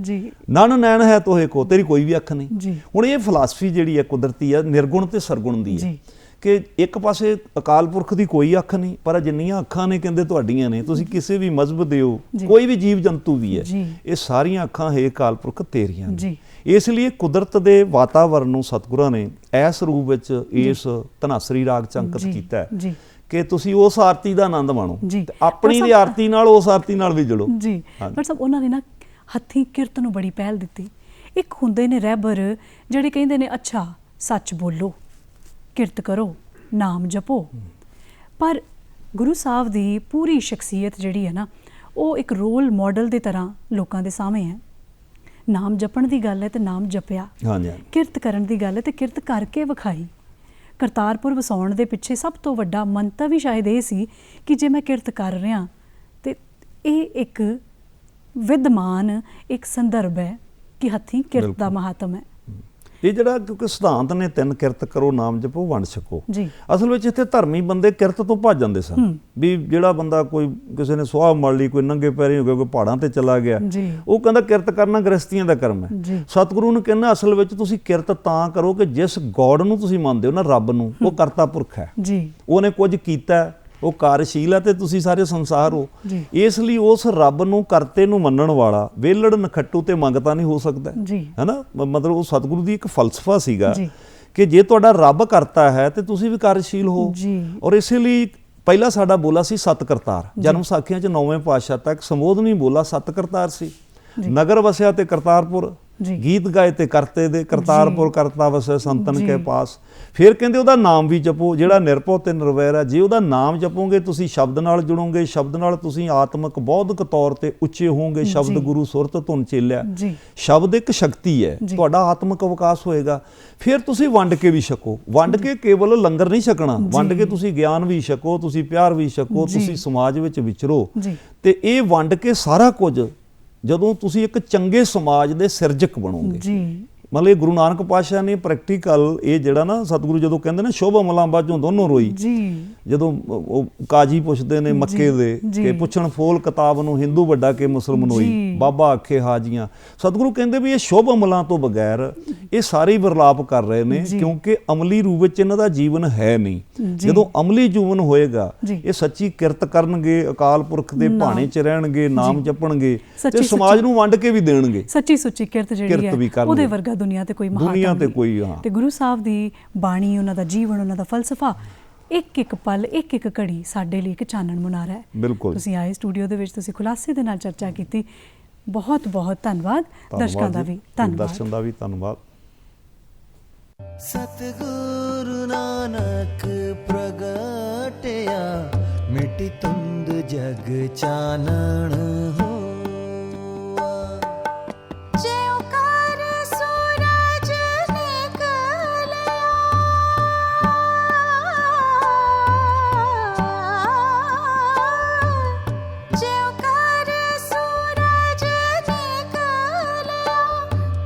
ਨਨ ਨੈਣ ਹੈ ਤੋਹੇ ਕੋ, ਤੇਰੀ ਕੋਈ ਵੀ ਅੱਖ ਨਹੀਂ। ਹੁਣ ਇਹ ਫਿਲਾਸਫੀ ਜਿਹੜੀ ਹੈ ਕੁਦਰਤੀ ਹੈ, ਨਿਰਗੁਣ ਤੇ ਸਰਗੁਣ ਦੀ ਹੈ, ਕਿ ਇੱਕ ਪਾਸੇ ਅਕਾਲ ਪੁਰਖ ਦੀ ਕੋਈ ਅੱਖ ਨਹੀਂ, ਪਰ ਜਿੰਨੀਆਂ ਅੱਖਾਂ ਨੇ ਕਹਿੰਦੇ ਤੁਹਾਡੀਆਂ ਨੇ, ਤੁਸੀਂ ਕਿਸੇ ਵੀ ਮਜ਼ਹਬ ਦੇ ਹੋ, ਕੋਈ ਵੀ ਜੀਵ ਜੰਤੂ ਵੀ ਹੈ, ਇਹ ਸਾਰੀਆਂ ਅੱਖਾਂ ਹੈ ਅਕਾਲ ਪੁਰਖ ਤੇਰੀਆਂ ਨੇ। ਇਸ ਲਈ ਕੁਦਰਤ ਦੇ ਵਾਤਾਵਰਨ ਨੂੰ ਸਤਿਗੁਰਾਂ ਨੇ ਇਸ ਰੂਪ ਵਿੱਚ ਇਸ ਧਨਾਸਰੀ ਰਾਗ ਚ ਅੰਕਿਤ ਕੀਤਾ ਹੈ ਕਿ ਤੁਸੀਂ ਉਸ ਆਰਤੀ ਦਾ ਆਨੰਦ ਮਾਣੋ, ਆਪਣੀ ਦੀ ਆਰਤੀ ਨਾਲ ਉਸ ਆਰਤੀ ਨਾਲ ਵੀ ਜੁੜੋ। ਜੀ, ਪਰ ਸਭ ਉਹਨਾਂ ਨੇ ਨਾ ਹੱਥੀਂ ਕਿਰਤ ਨੂੰ ਬੜੀ ਪਹਿਲ ਦਿੱਤੀ। ਇੱਕ ਹੁੰਦੇ ਨੇ ਰਹਿਬਰ ਜਿਹੜੇ ਕਹਿੰਦੇ ਨੇ ਅੱਛਾ ਸੱਚ ਬੋਲੋ, ਕਿਰਤ ਕਰੋ, ਨਾਮ ਜਪੋ, ਪਰ ਗੁਰੂ ਸਾਹਿਬ ਦੀ ਪੂਰੀ ਸ਼ਖਸੀਅਤ ਜਿਹੜੀ ਹੈ ਨਾ, ਉਹ ਇੱਕ ਰੋਲ ਮਾਡਲ ਦੀ ਤਰ੍ਹਾਂ ਲੋਕਾਂ ਦੇ ਸਾਹਮਣੇ ਹੈ। ਨਾਮ ਜਪਣ ਦੀ ਗੱਲ ਹੈ ਤੇ ਨਾਮ ਜਪਿਆ, ਕਿਰਤ ਕਰਨ ਦੀ ਗੱਲ ਹੈ ਤੇ ਕਿਰਤ ਕਰਕੇ ਵਿਖਾਈ। ਕਰਤਾਰਪੁਰ ਵਸਾਉਣ ਦੇ ਪਿੱਛੇ ਸਭ ਤੋਂ ਵੱਡਾ ਮੰਤਵ ਹੀ ਸ਼ਾਇਦ ਇਹ ਸੀ ਕਿ ਜੇ ਮੈਂ ਕਿਰਤ ਕਰ ਰਿਹਾ ਤੇ ਇਹ ਇੱਕ ਵਿਦਮਾਨ ਇੱਕ ਸੰਦਰਭ ਹੈ ਕਿ ਹੱਥੀਂ ਕਿਰਤ ਦਾ ਮਹਾਤਮ ਹੈ। ਇਹ ਜਿਹੜਾ ਕਿਉਂਕਿ ਸਿਧਾਂਤ ਨੇ ਤਿੰਨ, ਕਿਰਤ ਕਰੋ, ਨਾਮ ਜਪੋ, ਵੰਡ ਛਕੋ। ਅਸਲ ਵਿੱਚ ਇੱਥੇ ਧਰਮੀ ਬੰਦੇ ਕਿਰਤ ਤੋਂ ਭੱਜ ਜਾਂਦੇ ਸਨ, ਵੀ ਜਿਹੜਾ ਬੰਦਾ ਕੋਈ ਕਿਸੇ ਨੇ ਸੁਆਹ ਮੜ ਲਈ, ਕੋਈ ਨੰਗੇ ਪੈਰੀ ਹੋ ਗਿਆ, ਕੋਈ ਪਹਾੜਾਂ ਤੇ ਚਲਾ ਗਿਆ, ਉਹ ਕਹਿੰਦਾ ਕਿਰਤ ਕਰਨਾ ਗ੍ਰਸਤੀਆਂ ਦਾ ਕਰਮ ਹੈ। ਸਤਿਗੁਰੂ ਨੂੰ ਕਹਿੰਦਾ ਅਸਲ ਵਿੱਚ ਤੁਸੀਂ ਕਿਰਤ ਤਾਂ ਕਰੋ ਕਿ ਜਿਸ ਗੋਡ ਨੂੰ ਤੁਸੀਂ ਮੰਨਦੇ ਹੋ ਨਾ, ਰੱਬ ਨੂੰ, ਉਹ ਕਰਤਾ ਪੁਰਖ ਹੈ, ਉਹਨੇ ਕੁਝ ਕੀਤਾ, ਉਹ ਕਾਰਜਸ਼ੀਲ ਹੈ ਤੇ ਤੁਸੀਂ ਸਾਰੇ ਸੰਸਾਰ ਹੋ। ਇਸ ਲਈ ਉਸ ਰੱਬ ਨੂੰ, ਕਰਤੇ ਨੂੰ ਮੰਨਣ ਵਾਲਾ ਵੇਲੜ ਨਖੱਟੂ ਤੇ ਮੰਗਤਾ ਨਹੀਂ ਹੋ ਸਕਦਾ, ਹੈ ਨਾ। ਮਤਲਬ ਉਹ ਸਤਿਗੁਰੂ ਦੀ ਇੱਕ ਫਲਸਫਾ ਸੀਗਾ ਕਿ ਜੇ ਤੁਹਾਡਾ ਰੱਬ ਕਰਤਾ ਹੈ ਤੇ ਤੁਸੀਂ ਵੀ ਕਾਰਜਸ਼ੀਲ ਹੋ। ਔਰ ਇਸੇ ਲਈ ਪਹਿਲਾ ਸਾਡਾ ਬੋਲਾ ਸੀ ਸਤ ਕਰਤਾਰ। ਜਨਮ ਸਾਖੀਆਂ 'ਚ 9ਵੇਂ ਪਾਤਸ਼ਾਹ ਤੱਕ ਸੰਬੋਧਨੀ ਬੋਲਾ ਸਤ ਕਰਤਾਰ ਸੀ। ਨਗਰ ਵਸਿਆ ਤੇ ਕਰਤਾਰਪੁਰ, ਗੀਤ ਗਾਏ ਤੇ ਕਰਤੇ ਦੇ, ਕਰਤਾਰਪੁਰ ਕਰਤਾ ਵਸੈ ਸੰਤਨ ਕੇ ਪਾਸ। ਫਿਰ ਕਹਿੰਦੇ ਉਹਦਾ ਨਾਮ ਵੀ ਜਪੋ, ਜਿਹੜਾ ਨਿਰਭਉ ਤੇ ਨਿਰਵੈਰ ਹੈ। ਜੇ ਉਹਦਾ ਨਾਮ ਜਪੋਗੇ ਤੁਸੀਂ ਸ਼ਬਦ ਨਾਲ ਜੁੜੋਗੇ, ਸ਼ਬਦ ਨਾਲ ਤੁਸੀਂ ਆਤਮਿਕ ਬੌਧਿਕ ਤੌਰ ਤੇ ਉੱਚੇ ਹੋਵੋਗੇ। ਸ਼ਬਦ ਗੁਰੂ ਸੁਰਤ ਧੁਨ ਚੇਲਿਆ, ਸ਼ਬਦ ਇੱਕ ਸ਼ਕਤੀ ਹੈ, ਤੁਹਾਡਾ ਆਤਮਿਕ ਵਿਕਾਸ ਹੋਏਗਾ। ਫਿਰ ਤੁਸੀਂ ਵੰਡ ਕੇ ਵੀ ਛਕੋ। ਵੰਡ ਕੇ ਕੇਵਲ ਲੰਗਰ ਨਹੀਂ ਛਕਣਾ, ਵੰਡ ਕੇ ਤੁਸੀਂ ਗਿਆਨ ਵੀ ਛਕੋ, ਤੁਸੀਂ ਪਿਆਰ ਵੀ ਛਕੋ, ਤੁਸੀਂ ਸਮਾਜ ਵਿੱਚ ਵਿਚਰੋ। ਤੇ ਇਹ ਵੰਡ ਕੇ ਸਾਰਾ ਕੁਝ ਜਦੋਂ ਤੁਸੀਂ ਇੱਕ ਚੰਗੇ ਸਮਾਜ ਦੇ ਸਿਰਜਕ ਬਣੋਗੇ। ਮਤਲਬ ਇਹ ਗੁਰੂ ਨਾਨਕ ਪਾਤਸ਼ਾਹ ਨੇ ਪ੍ਰੈਕਟੀਕਲ ਇਹ ਜਿਹੜਾ ਨਾ, ਸਤਿਗੁਰੂ ਜਦੋਂ ਕਹਿੰਦੇ ਨੇ ਸ਼ੋਭਾ ਮਲਾਂ ਬਾਝੋਂ ਦੋਨੋਂ ਰੋਈ, ਜਦੋਂ ਉਹ ਕਾਜੀ ਪੁੱਛਦੇ ਨੇ ਮੱਕੇ ਦੇ ਕਿ ਪੁੱਛਣ ਫੋਲ ਕਿਤਾਬ ਨੂੰ, ਹਿੰਦੂ ਵੱਡਾ ਕੇ ਮੁਸਲਮਾਨ ਹੋਈ, ਬਾਬਾ ਆਖੇ ਹਾਜੀਆਂ। ਸਤਿਗੁਰੂ ਕਹਿੰਦੇ ਵੀ ਇਹ ਸ਼ੋਭਾ ਮਲਾਂ ਤੋਂ ਬਗੈਰ ਇਹ ਸਾਰੇ ਵਿਰਲਾਪ ਕਰ ਰਹੇ ਨੇ, ਕਿਉਂਕਿ ਅਮਲੀ ਰੂਪ ਵਿੱਚ ਇਹਨਾਂ ਦਾ ਜੀਵਨ ਹੈ ਨਹੀਂ। ਜਦੋਂ ਅਮਲੀ ਜੀਵਨ ਹੋਏਗਾ, ਇਹ ਸੱਚੀ ਕਿਰਤ ਕਰਨਗੇ, ਅਕਾਲ ਪੁਰਖ ਦੇ ਭਾਣੇ 'ਚ ਰਹਿਣਗੇ, ਨਾਮ ਜਪਣਗੇ ਤੇ ਸਮਾਜ ਨੂੰ ਵੰਡ ਕੇ ਵੀ ਦੇਣਗੇ। ਸੱਚੀ ਸੁੱਚੀ ਕਿਰਤ ਜਿਹੜੀ ਹੈ ਉਹਦੇ ਵਰਗਾ ਦੁਨੀਆ ਤੇ ਕੋਈ ਮਹਾਤਮ ਨਹੀਂ। ਤੇ ਗੁਰੂ ਸਾਹਿਬ ਦੀ ਬਾਣੀ, ਉਹਨਾਂ ਦਾ ਜੀਵਨ, ਉਹਨਾਂ ਦਾ ਫਲਸਫਾ, ਇੱਕ ਇੱਕ ਪਲ, ਇੱਕ ਇੱਕ ਘੜੀ ਸਾਡੇ ਲਈ ਇੱਕ ਚਾਨਣ ਮੁਨਾਰਾ ਹੈ। ਬਿਲਕੁਲ, ਤੁਸੀਂ ਆਏ ਸਟੂਡੀਓ ਦੇ ਵਿੱਚ, ਤੁਸੀਂ ਖੁਲਾਸੇ ਦੇ ਨਾਲ ਚਰਚਾ ਕੀਤੀ, ਬਹੁਤ ਬਹੁਤ ਧੰਨਵਾਦ। ਦਰਸ਼ਕਾਂ ਦਾ ਵੀ ਧੰਨਵਾਦ। ਦਰਸ਼ਨ ਦਾ ਵੀ ਧੰਨਵਾਦ। ਸਤਿਗੁਰੂ ਨਾਨਕ ਪ੍ਰਗਟਿਆ, ਮਿਟੀ ਤੁੰਦ ਜਗ ਚਾਨਣ ਹੋ।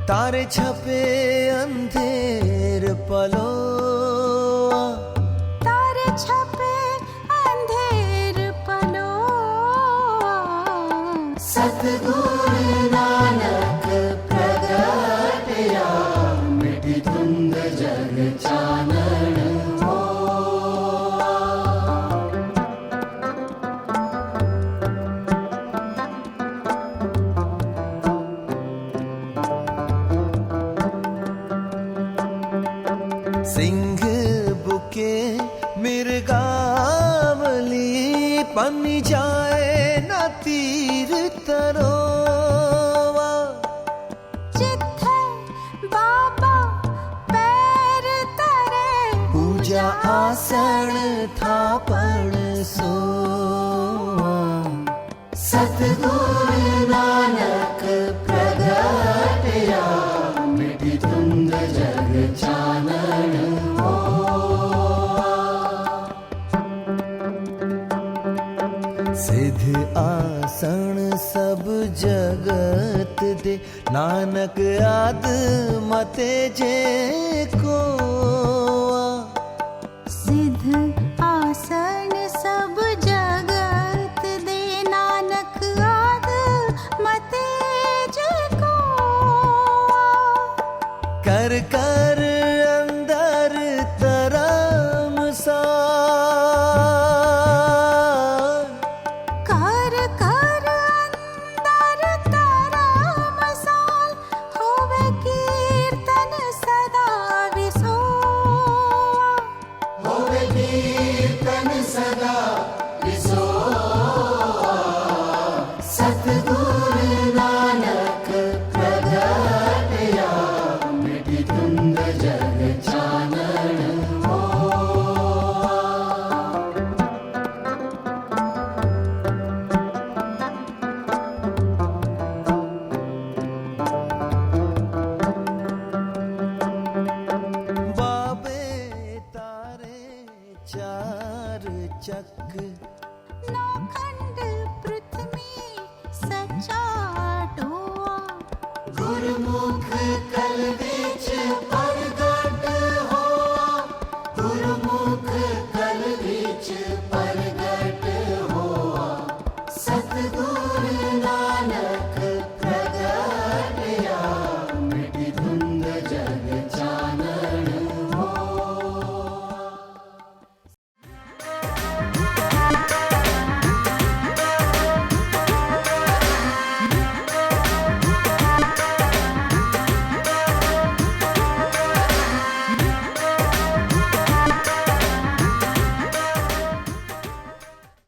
तारे छपे अंधेर पलो, तारे छपे अंधेर पलो। सतगुरु नानक प्रगटया, मिटी तुंद जग चानण हो। बन जाए न तीर तरोवा। जिथे बाबा पैर तरे पूजा आसन थापण सोवा। सतगुरु नानक प्रगटया मिटी धुंध जग चानन सिद्ध आसन सब जगत दे नानक आद मते जे को। सिद्ध आसन सब जगत दे नानक आद मते जे को। कर कर अंदर तरम सा। कर कर अंदर तारा मसाल होवे कीर्तन सदा विसोआ। होवे कीर्तन सदा विसोआ। सतगुरु नानक प्रगटया मिटी धुंध जग चानन बाबे तारे चार चक नौखंड